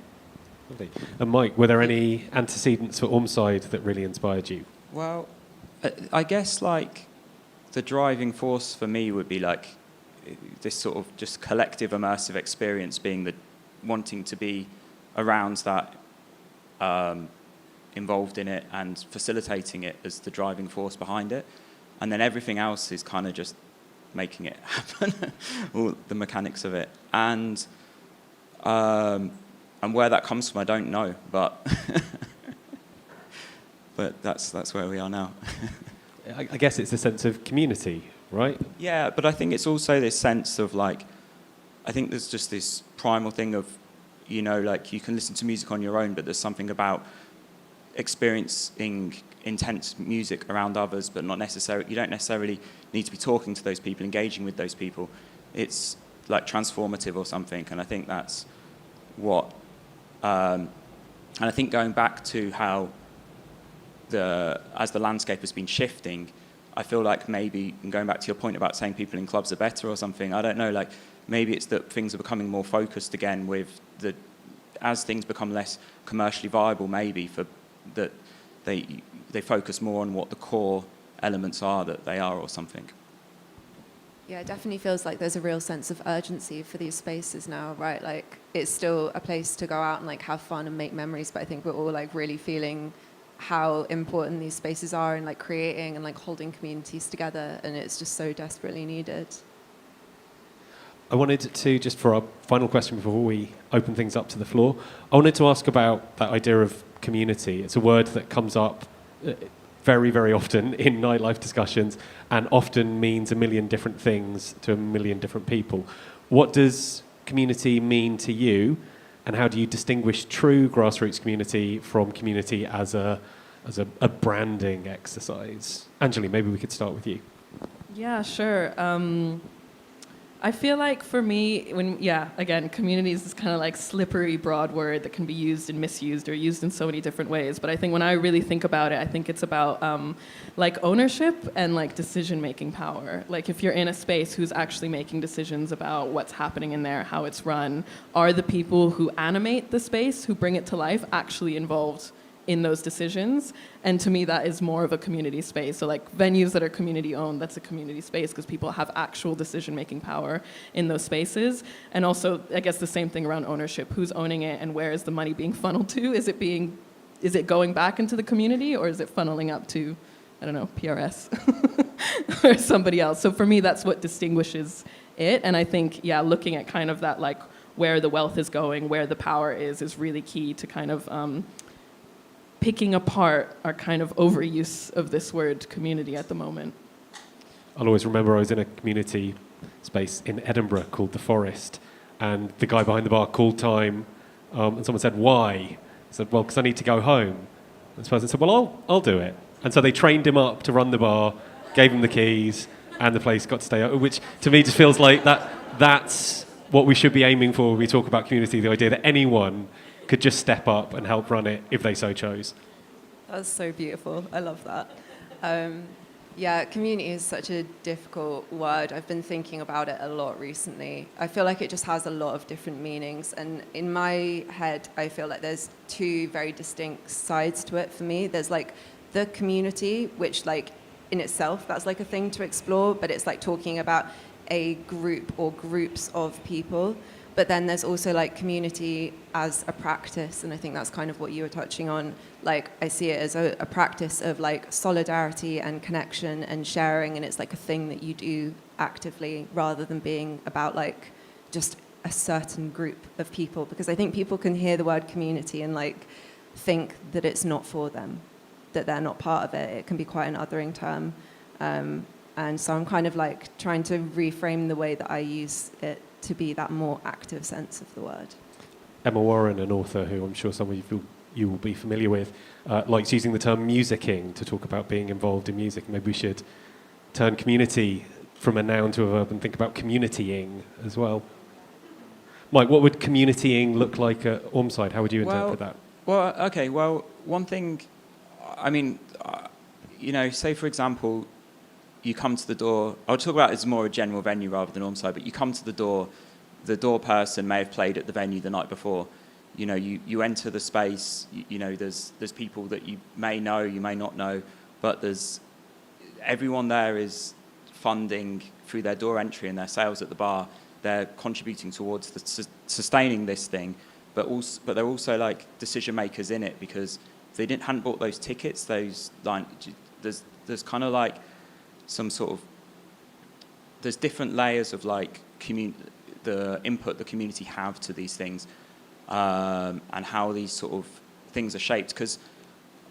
Lovely. And Mike, were there any antecedents for Ormside that really inspired you? Well, I guess like the driving force for me would be like this sort of just collective immersive experience, being the wanting to be around that, involved in it and facilitating it as the driving force behind it. And then everything else is kind of just making it happen, all the mechanics of it. And where that comes from, I don't know, but but that's where we are now. I guess it's a sense of community, right? Yeah, but I think it's also this sense of like, I think there's just this primal thing of, you know, like you can listen to music on your own, but there's something about experiencing intense music around others, but not necessarily, you don't necessarily need to be talking to those people, engaging with those people. It's like transformative or something, and I think that's what, and I think going back to how as the landscape has been shifting, I feel like maybe, and going back to your point about saying people in clubs are better or something, I don't know, like maybe it's that things are becoming more focused again with as things become less commercially viable, maybe for that they focus more on what the core elements are that they are or something. Yeah, it definitely feels like there's a real sense of urgency for these spaces now, right? Like it's still a place to go out and like have fun and make memories, but I think we're all like really feeling how important these spaces are and like creating and like holding communities together, and it's just so desperately needed. I wanted to, just for our final question before we open things up to the floor, I wanted to ask about that idea of community. It's a word that comes up very, very often in nightlife discussions and often means a million different things to a million different people. What does community mean to you, and how do you distinguish true grassroots community from community as a branding exercise? Anjali, maybe we could start with you. Yeah, sure. I feel like for me, again, community is this kind of like slippery, broad word that can be used and misused or used in so many different ways. But I think when I really think about it, I think it's about like ownership and like decision-making power. Like if you're in a space who's actually making decisions about what's happening in there, how it's run, are the people who animate the space, who bring it to life, actually involved in those decisions? And to me, that is more of a community space. So like venues that are community owned, that's a community space because people have actual decision-making power in those spaces. And also, I guess the same thing around ownership. Who's owning it and where is the money being funneled to? Is it going back into the community or is it funneling up to, I don't know, PRS or somebody else? So for me, that's what distinguishes it. And I think, looking at kind of that, like where the wealth is going, where the power is really key to kind of picking apart our kind of overuse of this word community at the moment. I'll always remember I was in a community space in Edinburgh called The Forest, and the guy behind the bar called time, and someone said, "Why?" I said, "Well, because I need to go home." And this person said, "Well, I'll do it." And so they trained him up to run the bar, gave him the keys, and the place got to stay open, which to me just feels like that's what we should be aiming for when we talk about community, the idea that anyone could just step up and help run it if they so chose. That's so beautiful. I love that. Community is such a difficult word. I've been thinking about it a lot recently. I feel like it just has a lot of different meanings. And in my head, I feel like there's two very distinct sides to it for me. There's like the community, which like in itself, that's like a thing to explore, but it's like talking about a group or groups of people. But then there's also like community as a practice, and I think that's kind of what you were touching on. Like I see it as a practice of like solidarity and connection and sharing, and it's like a thing that you do actively rather than being about like just a certain group of people. Because I think people can hear the word community and like think that it's not for them, that they're not part of it. It can be quite an othering term. And so I'm kind of like trying to reframe the way that I use it to be that more active sense of the word. Emma Warren, an author who I'm sure some of you will be familiar with, likes using the term musicking to talk about being involved in music. Maybe we should turn community from a noun to a verb and think about communitying as well. Mike, what would communitying look like at Ormside? How would you interpret that? Well, one thing, I mean, say for example, you come to the door, I'll talk about it as more a general venue rather than Ormside, but you come to the door person may have played at the venue the night before. You enter the space, there's people that you may know, you may not know, but everyone there is funding through their door entry and their sales at the bar. They're contributing towards sustaining this thing, but they're also like decision makers in it, because if they hadn't bought those tickets, there's kind of like some sort of, there's different layers of like the input the community have to these things, and how these sort of things are shaped. Because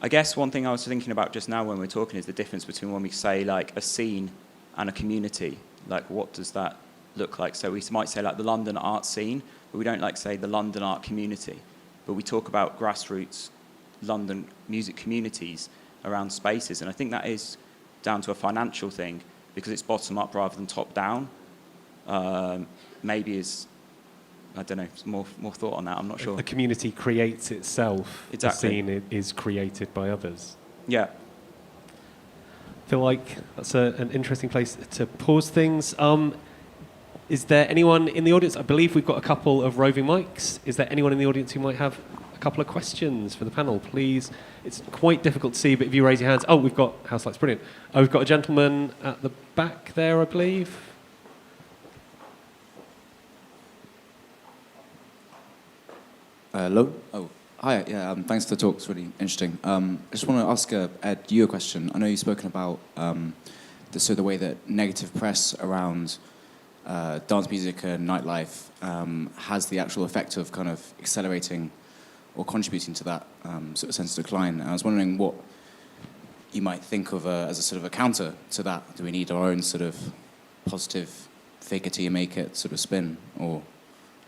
I guess one thing I was thinking about just now when we're talking is the difference between when we say like a scene and a community. Like what does that look like? So we might say like the London art scene, but we don't like say the London art community. But we talk about grassroots London music communities around spaces, and I think that is down to a financial thing, because it's bottom up rather than top down. Maybe is, I don't know, more thought on that, I'm not sure. The community creates itself. Exactly. The scene is created by others. Yeah. I feel like that's an interesting place to pause things. Is there anyone in the audience? I believe we've got a couple of roving mics. Is there anyone in the audience who might have a couple of questions for the panel, please? It's quite difficult to see, but if you raise your hands... Oh, we've got... House lights, brilliant. Oh, we've got a gentleman at the back there, I believe. Hello? Oh, hi. Yeah, thanks for the talk. It's really interesting. I just want to ask Ed, you a question. I know you've spoken about the way that negative press around dance music and nightlife has the actual effect of kind of accelerating or contributing to that sort of sense of decline. And I was wondering what you might think of as a sort of a counter to that. Do we need our own sort of positive fake it till you make it sort of spin, or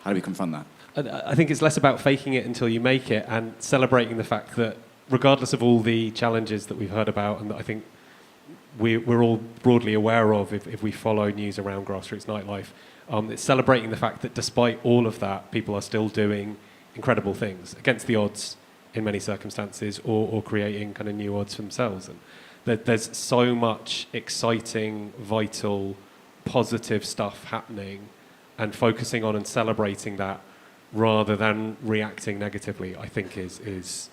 how do we confront that? I think it's less about faking it until you make it and celebrating the fact that regardless of all the challenges that we've heard about and that I think we're all broadly aware of if we follow news around grassroots nightlife. It's celebrating the fact that despite all of that, people are still doing incredible things against the odds in many circumstances, or creating kind of new odds for themselves. And there's so much exciting, vital, positive stuff happening, and focusing on and celebrating that rather than reacting negatively, I think it's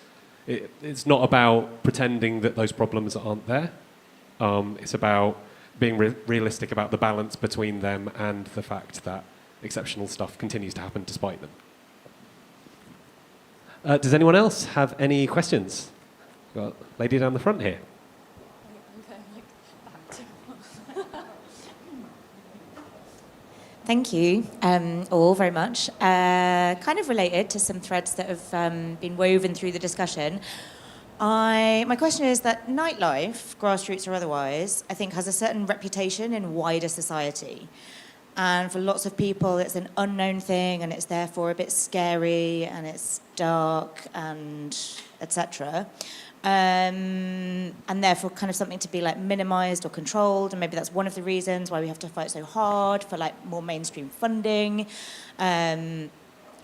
not about pretending that those problems aren't there. It's about being realistic about the balance between them and the fact that exceptional stuff continues to happen despite them. Does anyone else have any questions? Got a lady down the front here. Thank you all very much. Kind of related to some threads that have been woven through the discussion. My question is that nightlife, grassroots or otherwise, I think has a certain reputation in wider society. And for lots of people, it's an unknown thing, and it's therefore a bit scary, and it's dark, and etc. And therefore kind of something to be like minimized or controlled, and maybe that's one of the reasons why we have to fight so hard for like more mainstream funding.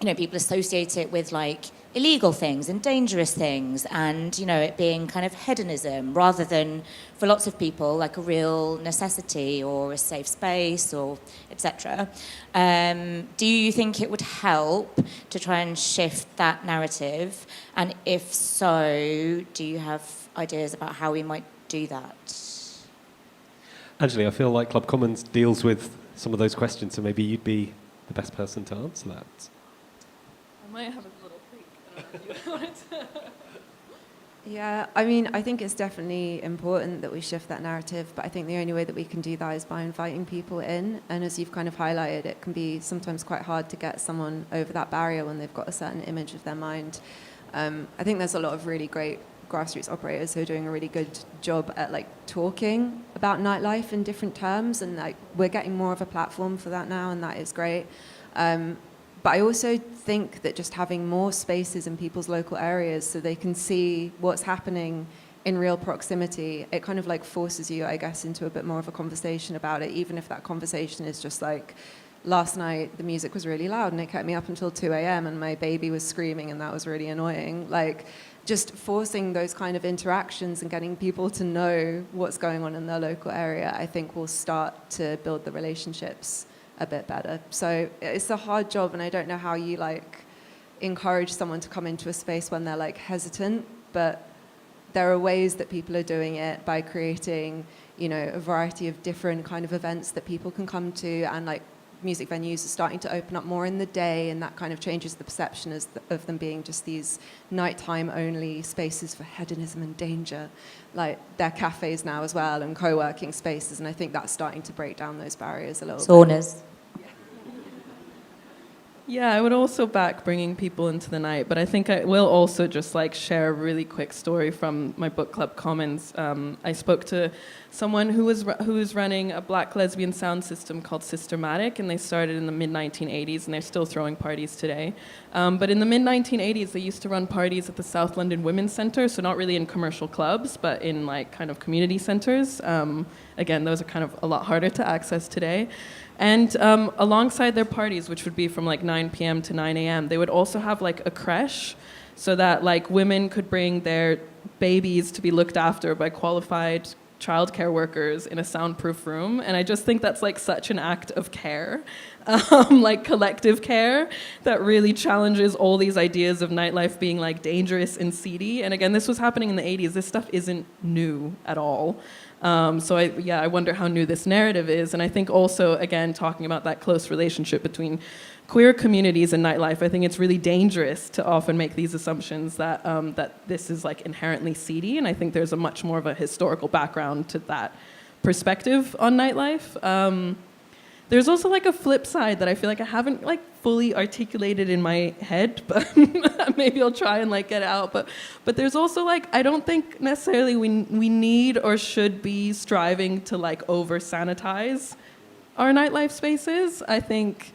You know, people associate it with like illegal things and dangerous things, and you know, it being kind of hedonism rather than for lots of people like a real necessity or a safe space or etc. Do you think it would help to try and shift that narrative? And if so, do you have ideas about how we might do that? Angeli, I feel like Club Commons deals with some of those questions, so maybe you'd be the best person to answer that. I might have a little creak. I don't know if you want to. Yeah, I mean, I think it's definitely important that we shift that narrative, but I think the only way that we can do that is by inviting people in. And as you've kind of highlighted, it can be sometimes quite hard to get someone over that barrier when they've got a certain image of their mind. I think there's a lot of really great grassroots operators who are doing a really good job at like talking about nightlife in different terms, and like we're getting more of a platform for that now, and that is great. But I also think that just having more spaces in people's local areas so they can see what's happening in real proximity, it kind of like forces you, I guess, into a bit more of a conversation about it, even if that conversation is just like, last night the music was really loud and it kept me up until 2 a.m. and my baby was screaming and that was really annoying. Like, just forcing those kind of interactions and getting people to know what's going on in their local area, I think will start to build the relationships a bit better. So it's a hard job, and I don't know how you like encourage someone to come into a space when they're like hesitant, but there are ways that people are doing it by creating, you know, a variety of different kind of events that people can come to, and like music venues are starting to open up more in the day, and that kind of changes the perception of them being just these nighttime only spaces for hedonism and danger. Like, they're cafes now as well, and co-working spaces, and I think that's starting to break down those barriers a little bit. Saunas. Yeah, I would also back bringing people into the night, but I think I will also just like share a really quick story from my book club Commons. I spoke to someone who was running a black lesbian sound system called Systematic, and they started in the mid-1980s, and they're still throwing parties today. But in the mid-1980s, they used to run parties at the South London Women's Centre, so not really in commercial clubs, but in like kind of community centres. Again, those are kind of a lot harder to access today. And alongside their parties, which would be from like 9 p.m. to 9 a.m., they would also have like a creche, so that like women could bring their babies to be looked after by qualified childcare workers in a soundproof room. And I just think that's like such an act of care, like collective care, that really challenges all these ideas of nightlife being like dangerous and seedy. And again, this was happening in the 80s. This stuff isn't new at all. So I wonder how new this narrative is. And I think also, again, talking about that close relationship between queer communities and nightlife, I think it's really dangerous to often make these assumptions that that this is like inherently seedy. And I think there's a much more of a historical background to that perspective on nightlife. There's also like a flip side that I feel like I haven't like fully articulated in my head, but maybe I'll try and like get it out. But there's also like, I don't think necessarily we need or should be striving to like over sanitize our nightlife spaces. I think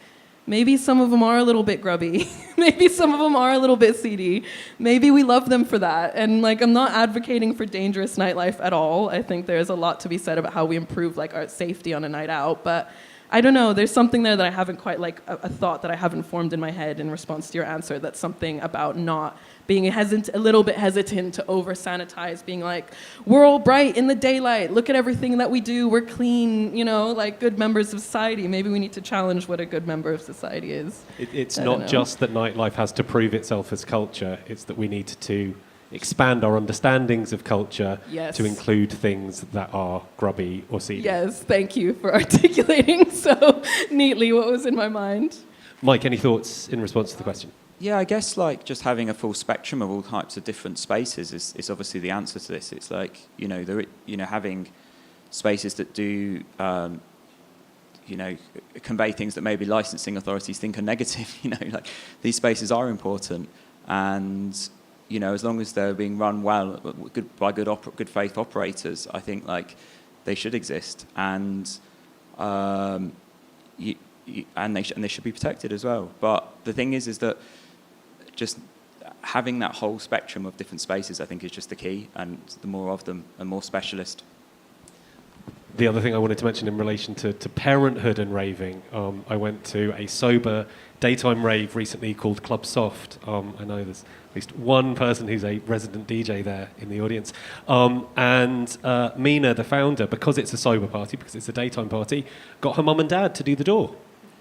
Maybe some of them are a little bit grubby. Maybe some of them are a little bit seedy. Maybe we love them for that. And like, I'm not advocating for dangerous nightlife at all. I think there's a lot to be said about how we improve like our safety on a night out. But I don't know, there's something there that I haven't quite, like a thought that I haven't formed in my head in response to your answer. That's something about not being a little bit hesitant to over-sanitize, being like, we're all bright in the daylight, look at everything that we do, we're clean, you know, like good members of society. Maybe we need to challenge what a good member of society is. It's not just that nightlife has to prove itself as culture, it's that we need to expand our understandings of culture to include things that are grubby or seedy. Yes, thank you for articulating so neatly what was in my mind. Mike, any thoughts in response to the question? Yeah, I guess like just having a full spectrum of all types of different spaces is obviously the answer to this. It's like, having spaces that do, convey things that maybe licensing authorities think are negative. Like these spaces are important, and as long as they're being run well by good faith operators, I think like they should exist, and they should be protected as well. But the thing is that just having that whole spectrum of different spaces, I think, is just the key, and the more of them and more specialist. The other thing I wanted to mention in relation to parenthood and raving, I went to a sober daytime rave recently called Club Soft. I know there's at least one person who's a resident DJ there in the audience. And Mina, the founder, because it's a sober party, because it's a daytime party, got her mum and dad to do the door,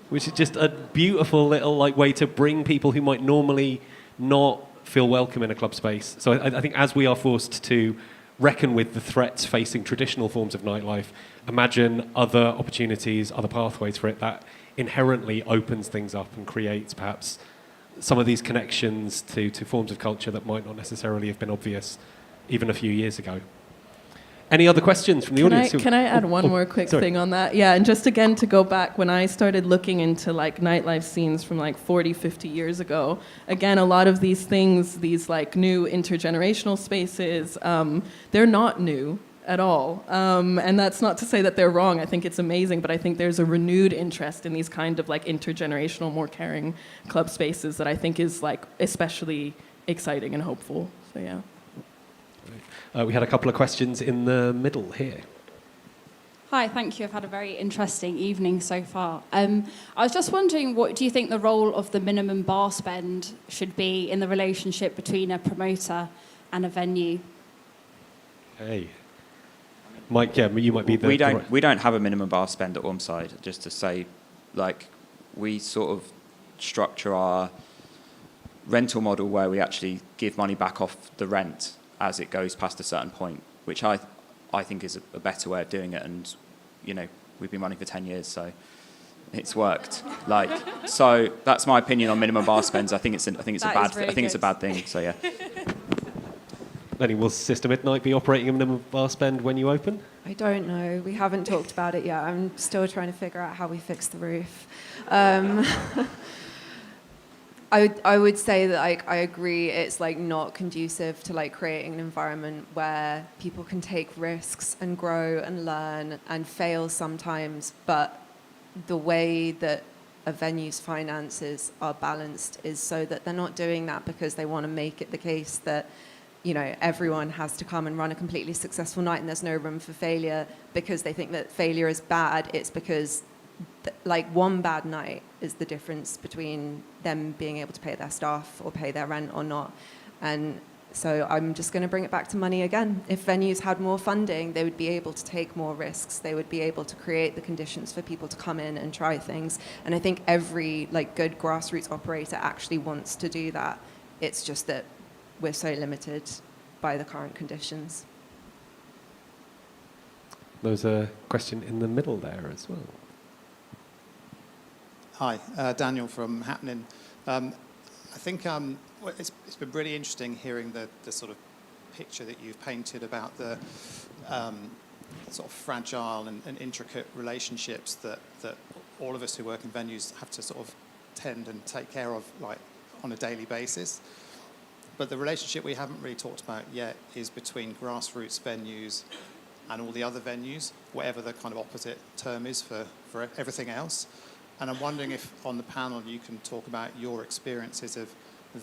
which is just a beautiful little way to bring people who might normally not feel welcome in a club space. So I think as we are forced to reckon with the threats facing traditional forms of nightlife, imagine other opportunities, other pathways for it that inherently opens things up and creates perhaps some of these connections to forms of culture that might not necessarily have been obvious even a few years ago. Any other questions from the audience? Can I add one more quick thing on that? Yeah, and just again to go back, when I started looking into like nightlife scenes from like 40, 50 years ago, again, a lot of these things, these like new intergenerational spaces, they're not new at all. And that's not to say that they're wrong. I think it's amazing, but I think there's a renewed interest in these kind of like intergenerational, more caring club spaces that I think is like especially exciting and hopeful. So yeah. We had a couple of questions in the middle here. Hi, thank you. I've had a very interesting evening so far. I was just wondering, what do you think the role of the minimum bar spend should be in the relationship between a promoter and a venue? Hey. Mike, yeah, you might be the... We don't have a minimum bar spend at Ormside, just to say, like, we sort of structure our rental model where we actually give money back off the rent as it goes past a certain point, which I think is a better way of doing it. And, we've been running for 10 years, so it's worked. So that's my opinion on minimum bar spends. I think it's a bad thing. So yeah. Lenny, will Sister Midnight be operating a minimum bar spend when you open? I don't know. We haven't talked about it yet. I'm still trying to figure out how we fix the roof. I would say that I agree it's not conducive to creating an environment where people can take risks and grow and learn and fail sometimes, but the way that a venue's finances are balanced is so that they're not doing that because they want to make it the case that everyone has to come and run a completely successful night and there's no room for failure because they think that failure is bad. It's because one bad night is the difference between them being able to pay their staff or pay their rent or not. And so I'm just going to bring it back to money again. If venues had more funding, they would be able to take more risks. They would be able to create the conditions for people to come in and try things. And I think every good grassroots operator actually wants to do that. It's just that we're so limited by the current conditions. There was a question in the middle there as well. Hi, Daniel from Happening. I think it's been really interesting hearing the sort of picture that you've painted about the sort of fragile and intricate relationships that all of us who work in venues have to sort of tend and take care of on a daily basis. But the relationship we haven't really talked about yet is between grassroots venues and all the other venues, whatever the kind of opposite term is for everything else. And I'm wondering if on the panel you can talk about your experiences of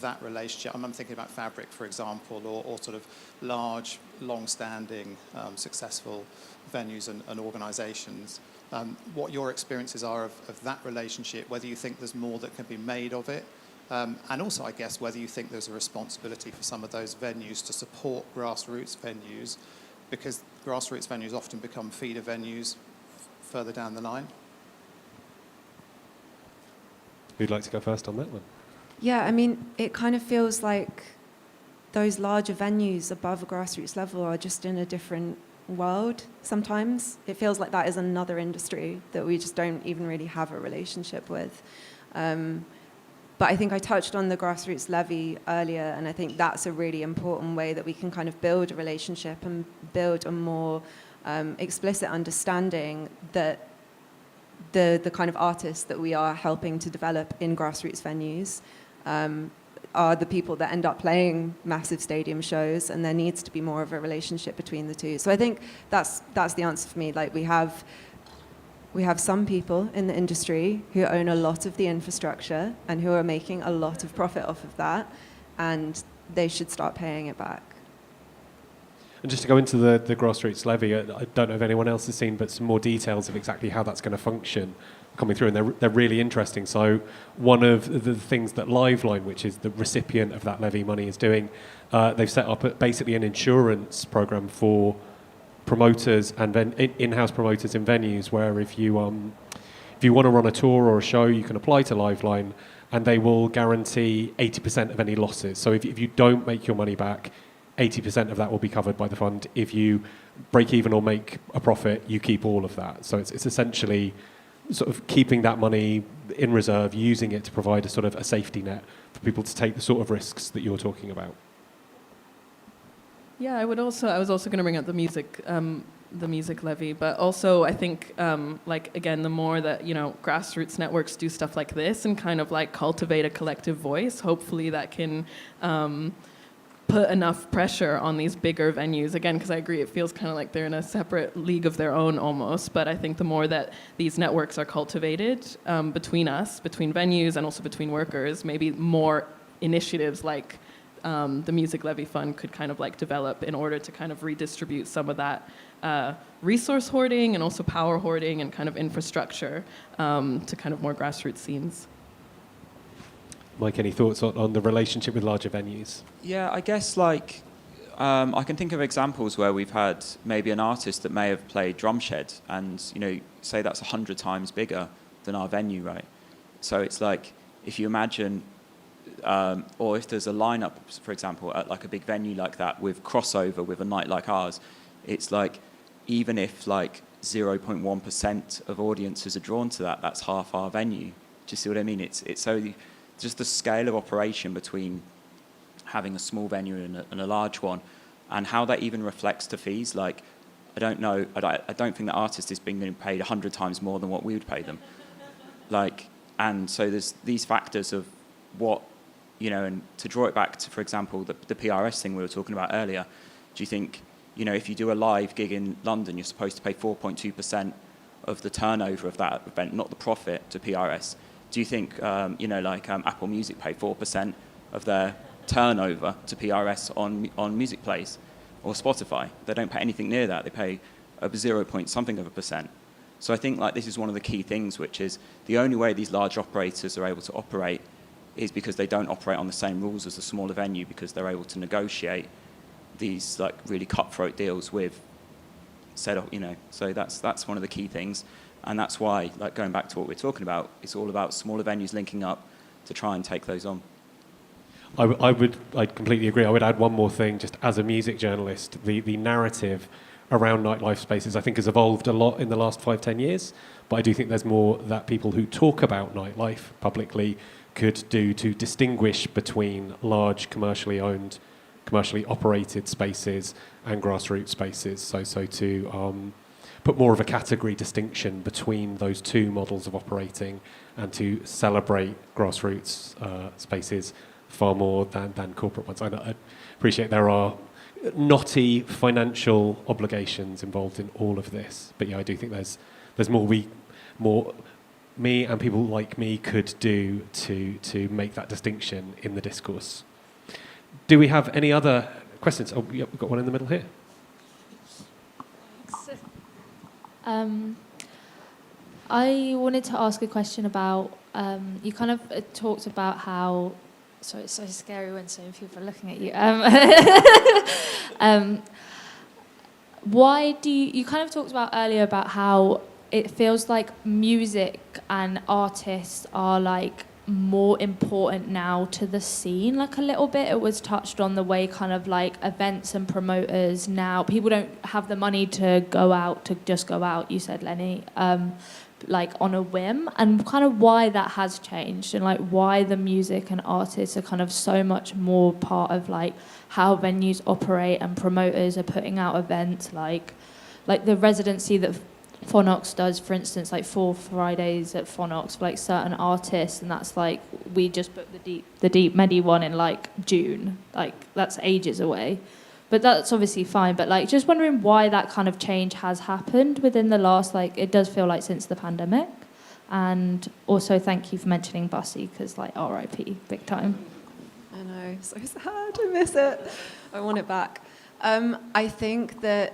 that relationship. I'm thinking about Fabric, for example, or sort of large, long-standing, successful venues and organisations. What your experiences are of that relationship, whether you think there's more that can be made of it, and also, I guess, whether you think there's a responsibility for some of those venues to support grassroots venues, because grassroots venues often become feeder venues further down the line. Who'd like to go first on that one? Yeah, I mean, it kind of feels like those larger venues above a grassroots level are just in a different world sometimes. It feels like that is another industry that we just don't even really have a relationship with. But I think I touched on the grassroots levy earlier, and I think that's a really important way that we can kind of build a relationship and build a more explicit understanding that the kind of artists that we are helping to develop in grassroots venues are the people that end up playing massive stadium shows, and there needs to be more of a relationship between the two. So I think that's the answer for me. Like we have some people in the industry who own a lot of the infrastructure and who are making a lot of profit off of that, and they should start paying it back. And just to go into the grassroots levy, I don't know if anyone else has seen, but some more details of exactly how that's going to function coming through, and they're really interesting. So one of the things that Liveline, which is the recipient of that levy money, is doing, they've set up basically an insurance program for promoters and in-house promoters in venues, where if you want to run a tour or a show, you can apply to Liveline, and they will guarantee 80% of any losses. So if you don't make your money back, 80% of that will be covered by the fund. If you break even or make a profit, you keep all of that. So it's essentially sort of keeping that money in reserve, using it to provide a sort of a safety net for people to take the sort of risks that you're talking about. Yeah, I was also going to bring up the music levy, but also I think, like, again, the more that, grassroots networks do stuff like this and kind of like cultivate a collective voice, hopefully that can put enough pressure on these bigger venues. Again, because I agree, it feels kind of like they're in a separate league of their own almost, but I think the more that these networks are cultivated between venues and also between workers, maybe more initiatives like the Music Levy Fund could kind of like develop in order to kind of redistribute some of that resource hoarding and also power hoarding and kind of infrastructure to kind of more grassroots scenes. Mike, any thoughts on the relationship with larger venues? Yeah, I guess like I can think of examples where we've had maybe an artist that may have played Drumshed and, say that's 100 times bigger than our venue, right? So it's like, if you imagine, or if there's a lineup, for example, at like a big venue like that with crossover with a night like ours, it's like, even if like 0.1% of audiences are drawn to that, that's half our venue. Do you see what I mean? It's so just the scale of operation between having a small venue and a large one, and how that even reflects to fees. Like, I don't know, I don't think the artist is being paid 100 times more than what we would pay them. Like, and so there's these factors of what, and to draw it back to, for example, the PRS thing we were talking about earlier, do you think, if you do a live gig in London, you're supposed to pay 4.2% of the turnover of that event, not the profit, to PRS? Do you think, Apple Music pay 4% of their turnover to PRS on music plays, or Spotify? They don't pay anything near that. They pay a 0.something%. So I think like this is one of the key things, which is the only way these large operators are able to operate is because they don't operate on the same rules as a smaller venue, because they're able to negotiate these like really cutthroat deals with so that's one of the key things. And that's why, like going back to what we're talking about, it's all about smaller venues linking up to try and take those on. I'd completely agree. I would add one more thing, just as a music journalist, the narrative around nightlife spaces, I think, has evolved a lot in the last 5-10 years. But I do think there's more that people who talk about nightlife publicly could do to distinguish between large commercially owned, commercially operated spaces and grassroots spaces. So to put more of a category distinction between those two models of operating, and to celebrate grassroots spaces far more than corporate ones. I appreciate there are knotty financial obligations involved in all of this, but yeah, I do think there's more me and people like me could do to make that distinction in the discourse. Do we have any other questions? Oh, yep, we've got one in the middle here. I wanted to ask a question about, you kind of talked about how, sorry, it's so scary when so many people are looking at you. Why do you kind of talked about earlier about how it feels like music and artists are like more important now to the scene, like a little bit. It was touched on the way kind of like events and promoters now, people don't have the money to go out, to just go out, you said, Lenny, like on a whim, and kind of why that has changed, and like why the music and artists are kind of so much more part of like how venues operate and promoters are putting out events, like the residency that Phonox does, for instance, like 4 Fridays at Phonox for like certain artists, and that's like we just booked the Deep Medi one in like June, like that's ages away, but that's obviously fine. But like just wondering why that kind of change has happened within the last, like it does feel like since the pandemic. And also thank you for mentioning Bussy, because like RIP big time. I know, so sad, I miss it, I want it back. I think that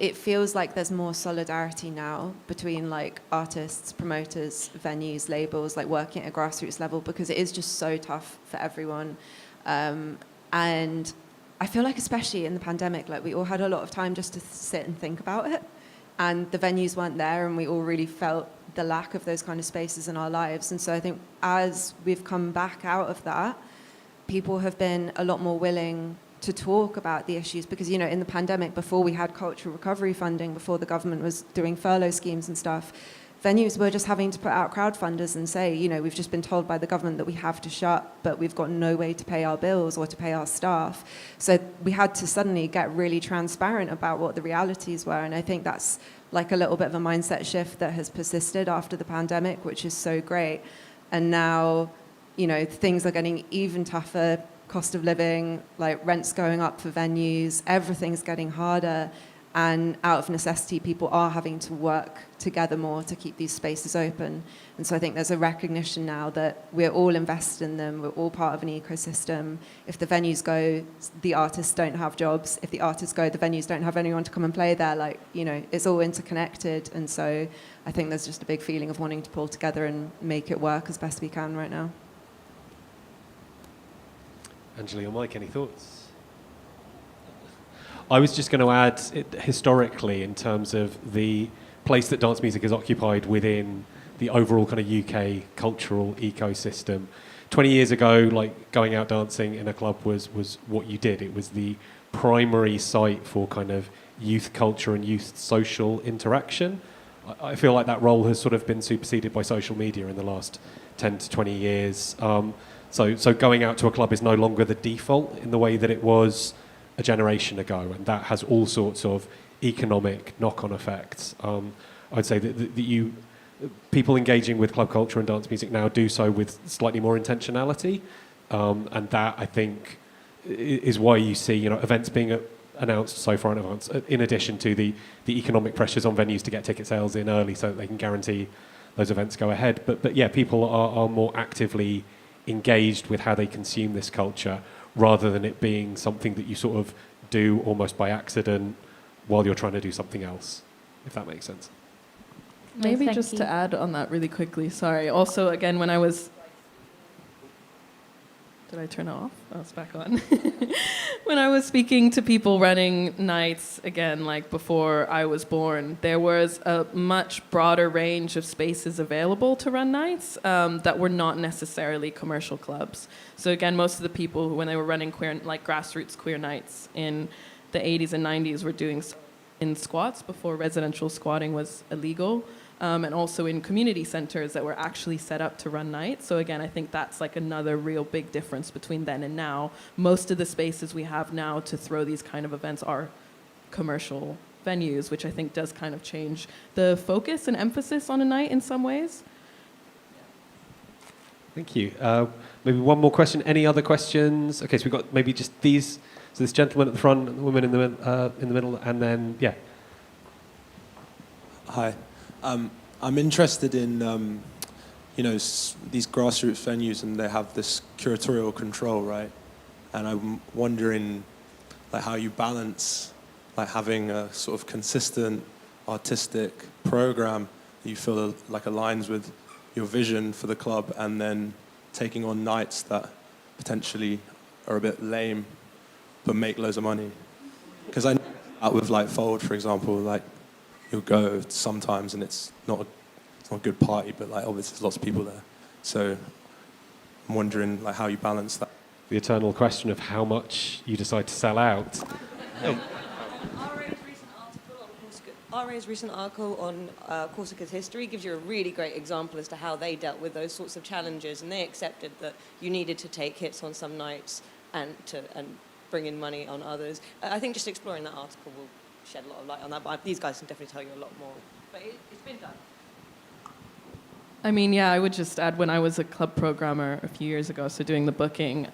it feels like there's more solidarity now between like artists, promoters, venues, labels, like working at a grassroots level, because it is just so tough for everyone. And I feel like especially in the pandemic, like we all had a lot of time just to sit and think about it, and the venues weren't there, and we all really felt the lack of those kind of spaces in our lives. And so I think as we've come back out of that, people have been a lot more willing to talk about the issues, because, you know, in the pandemic, before we had cultural recovery funding, before the government was doing furlough schemes and stuff, venues were just having to put out crowdfunders and say, you know, we've just been told by the government that we have to shut, but we've got no way to pay our bills or to pay our staff. So we had to suddenly get really transparent about what the realities were. And I think that's like a little bit of a mindset shift that has persisted after the pandemic, which is so great. And now, you know, things are getting even tougher. Cost of living, like rents going up for venues, everything's getting harder, and out of necessity people are having to work together more to keep these spaces open. And so I think there's a recognition now that we're all invested in them, we're all part of an ecosystem. If the venues go, the artists don't have jobs. If the artists go, the venues don't have anyone to come and play there. Like, you know, it's all interconnected. And so I think there's just a big feeling of wanting to pull together and make it work as best we can right now. Angela or Mike, any thoughts? I was just going to add, historically, in terms of the place that dance music is occupied within the overall kind of UK cultural ecosystem. 20 years ago, like going out dancing in a club was what you did. It was the primary site for kind of youth culture and youth social interaction. I feel like that role has sort of been superseded by social media in the last 10 to 20 years. So going out to a club is no longer the default in the way that it was a generation ago, and that has all sorts of economic knock-on effects. I'd say that people engaging with club culture and dance music now do so with slightly more intentionality, and that, I think, is why you see, you know, events being announced so far in advance, in addition to the economic pressures on venues to get ticket sales in early so that they can guarantee those events go ahead. But yeah, people are more actively engaged with how they consume this culture, rather than it being something that you sort of do almost by accident while you're trying to do something else, if that makes sense. Maybe Thank just you. to add on that really quickly, sorry. Also, again, when I was... Did I turn it off? Oh, it's back on. When I was speaking to people running nights, again, like before I was born, there was a much broader range of spaces available to run nights that were not necessarily commercial clubs. So again, most of the people, when they were running queer, like grassroots queer nights in the 80s and 90s, were doing in squats before residential squatting was illegal. And also in community centers that were actually set up to run nights. So again, I think that's like another real big difference between then and now. Most of the spaces we have now to throw these kind of events are commercial venues, which I think does kind of change the focus and emphasis on a night in some ways. Thank you. Maybe one more question. Any other questions? Okay, so we've got maybe just these. So this gentleman at the front, the woman in the middle, and then, yeah. Hi. I'm interested in, these grassroots venues, and they have this curatorial control, right? And I'm wondering, like, how you balance, like, having a sort of consistent artistic program that you feel like aligns with your vision for the club, and then taking on nights that potentially are a bit lame but make loads of money. Because I know out with like Fold, for example, like you'll go sometimes and it's not a good party, but like obviously there's lots of people there. So I'm wondering like how you balance that. The eternal question of how much you decide to sell out. RA's recent article on Corsica's history gives you a really great example as to how they dealt with those sorts of challenges, and they accepted that you needed to take hits on some nights and bring in money on others. I think just exploring that article will shed a lot of light on that, but these guys can definitely tell you a lot more. But it's been done. I mean, yeah, I would just add, when I was a club programmer a few years ago, so doing the booking,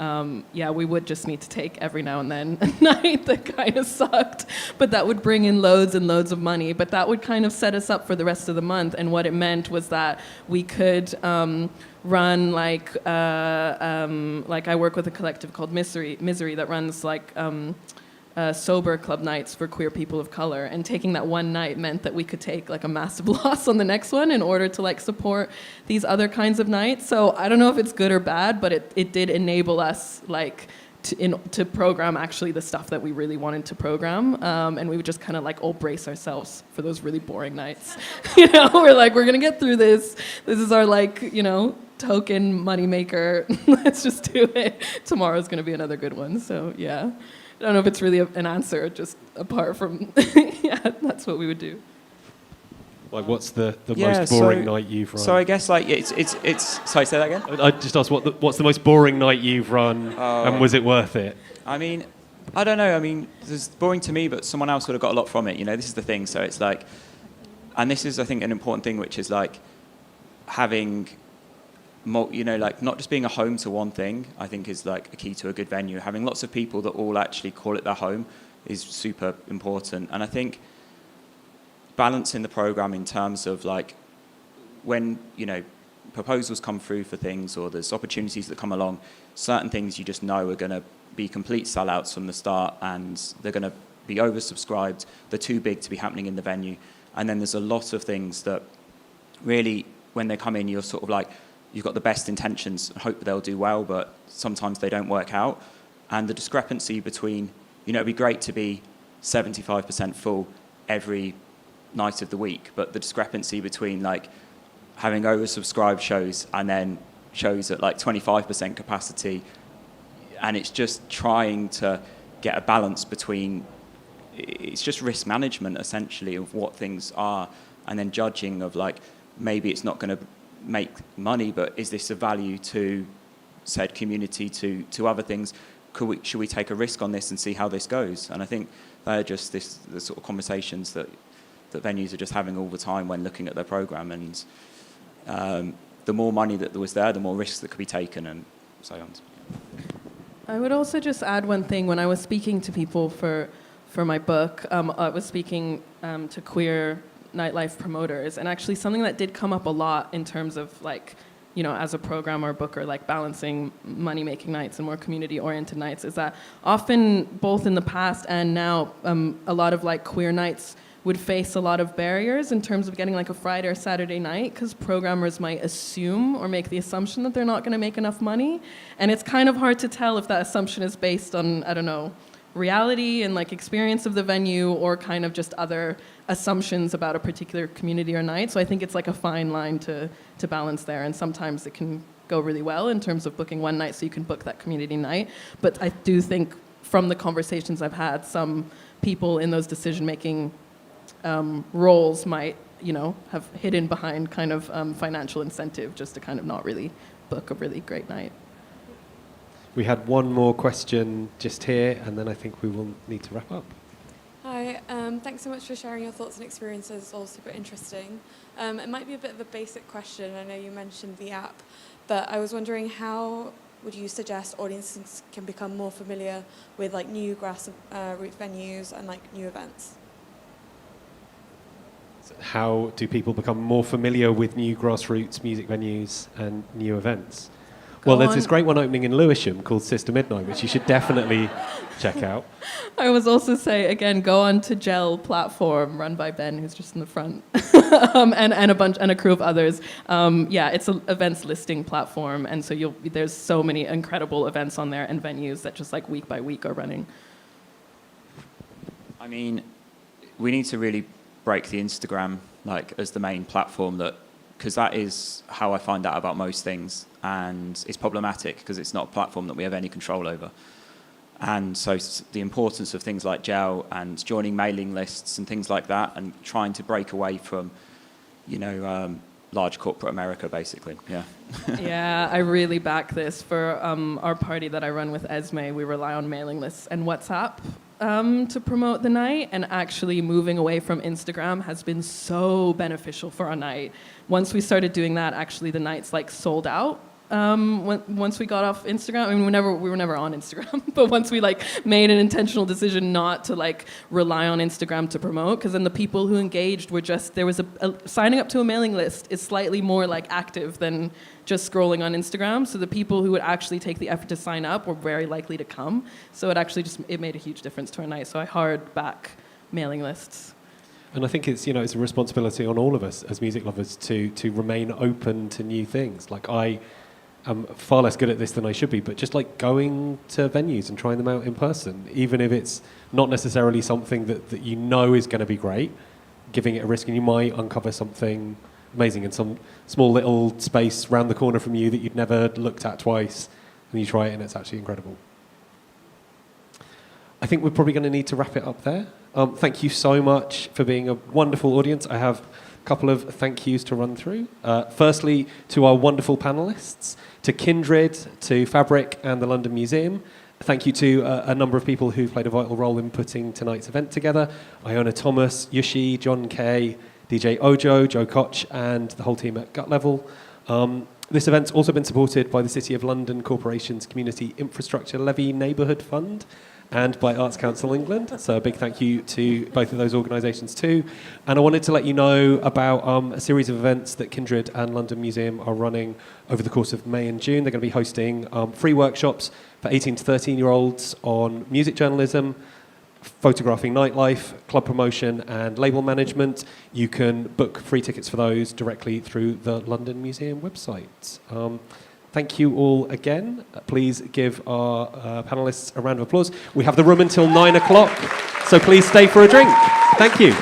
we would just need to take every now and then a night that kind of sucked, but that would bring in loads and loads of money, but that would kind of set us up for the rest of the month. And what it meant was that we could run like I work with a collective called Misery that runs like sober club nights for queer people of color, and taking that one night meant that we could take like a massive loss on the next one in order to like support these other kinds of nights. So I don't know if it's good or bad, but it did enable us like to program actually the stuff that we really wanted to program, and we would just kind of like all brace ourselves for those really boring nights. We're like, we're gonna get through this. This is our like token moneymaker. Let's just do it. Tomorrow's gonna be another good one. So yeah. I don't know if it's really an answer, just apart from, that's what we would do. Like, what's the most boring night you've run? So I guess like it's. Sorry, say that again. I just asked what's the most boring night you've run, and was it worth it? I mean, I don't know. I mean, it's boring to me, but someone else would have got a lot from it. This is the thing. So it's like, and this is I think an important thing, which is like having. Like not just being a home to one thing, I think is like a key to a good venue. Having lots of people that all actually call it their home is super important. And I think balancing the program in terms of like when, proposals come through for things or there's opportunities that come along, certain things you just know are going to be complete sellouts from the start and they're going to be oversubscribed. They're too big to be happening in the venue. And then there's a lot of things that really, when they come in, you're sort of like, you've got the best intentions and hope they'll do well, but sometimes they don't work out. And the discrepancy between, it'd be great to be 75% full every night of the week, but the discrepancy between like having oversubscribed shows and then shows at like 25% capacity, and it's just trying to get a balance between, it's just risk management essentially of what things are, and then judging of like, maybe it's not going to make money, but is this a value to said community, to other things? Should we take a risk on this and see how this goes? And I think they're just the sort of conversations that venues are just having all the time when looking at their program. And the more money that was there, the more risks that could be taken, and so on. I would also just add one thing. When I was speaking to people for my book, I was speaking to queer nightlife promoters, and actually something that did come up a lot in terms of like, as a programmer or booker, like balancing money-making nights and more community-oriented nights, is that often, both in the past and now, a lot of like queer nights would face a lot of barriers in terms of getting like a Friday or Saturday night, because programmers might assume or make the assumption that they're not going to make enough money, and it's kind of hard to tell if that assumption is based on, I don't know, reality and like experience of the venue, or kind of just other assumptions about a particular community or night. So I think it's like a fine line to balance there, and sometimes it can go really well in terms of booking one night so you can book that community night. But I do think from the conversations I've had, some people in those decision-making roles might, have hidden behind kind of financial incentive just to kind of not really book a really great night. We had one more question just here, and then I think we will need to wrap up. Hi, thanks so much for sharing your thoughts and experiences. It's all super interesting. It might be a bit of a basic question. I know you mentioned the app, but I was wondering, how would you suggest audiences can become more familiar with like new grassroots venues and like new events? How do people become more familiar with new grassroots music venues and new events? Well, there's this great one opening in Lewisham called Sister Midnight, which you should definitely check out. I was also say, again, go on to Gel platform run by Ben, who's just in the front, and a crew of others. It's an events listing platform, and so there's so many incredible events on there and venues that just like week by week are running. I mean, we need to really break the Instagram like as the main platform, because that is how I find out about most things, and it's problematic because it's not a platform that we have any control over. And so the importance of things like Gel and joining mailing lists and things like that, and trying to break away from, large corporate America, basically. Yeah. Yeah, I really back this. For our party that I run with Esme, we rely on mailing lists and WhatsApp to promote the night, and actually moving away from Instagram has been so beneficial for our night. Once we started doing that, actually the night's like sold out. Once we got off Instagram, I mean, we were never on Instagram, but once we like made an intentional decision not to like rely on Instagram to promote, because then the people who engaged were just, there was signing up to a mailing list is slightly more like active than just scrolling on Instagram. So the people who would actually take the effort to sign up were very likely to come. So it made a huge difference to our night. So I hard back mailing lists. And I think it's a responsibility on all of us as music lovers to remain open to new things. Like I'm far less good at this than I should be, but just like going to venues and trying them out in person, even if it's not necessarily something that is going to be great, giving it a risk, and you might uncover something amazing in some small little space round the corner from you that you'd never looked at twice, and you try it and it's actually incredible. I think we're probably going to need to wrap it up there. Thank you so much for being a wonderful audience. I have a couple of thank yous to run through. Firstly, to our wonderful panellists, to KINDRED, to Fabric and the London Museum. Thank you to a number of people who played a vital role in putting tonight's event together. Iona Thomas, Yushi, John Kay, DJ Ojo, Joe Koch, and the whole team at Gut Level. This event's also been supported by the City of London Corporation's Community Infrastructure Levy Neighbourhood Fund and by Arts Council England. So a big thank you to both of those organisations too. And I wanted to let you know about a series of events that KINDRED and London Museum are running over the course of May and June. They're going to be hosting free workshops for 18 to 13-year-olds on music journalism, photographing nightlife, club promotion and label management. You can book free tickets for those directly through the London Museum website. Thank you all again. Please give our panellists a round of applause. We have the room until 9 o'clock, so please stay for a drink. Thank you.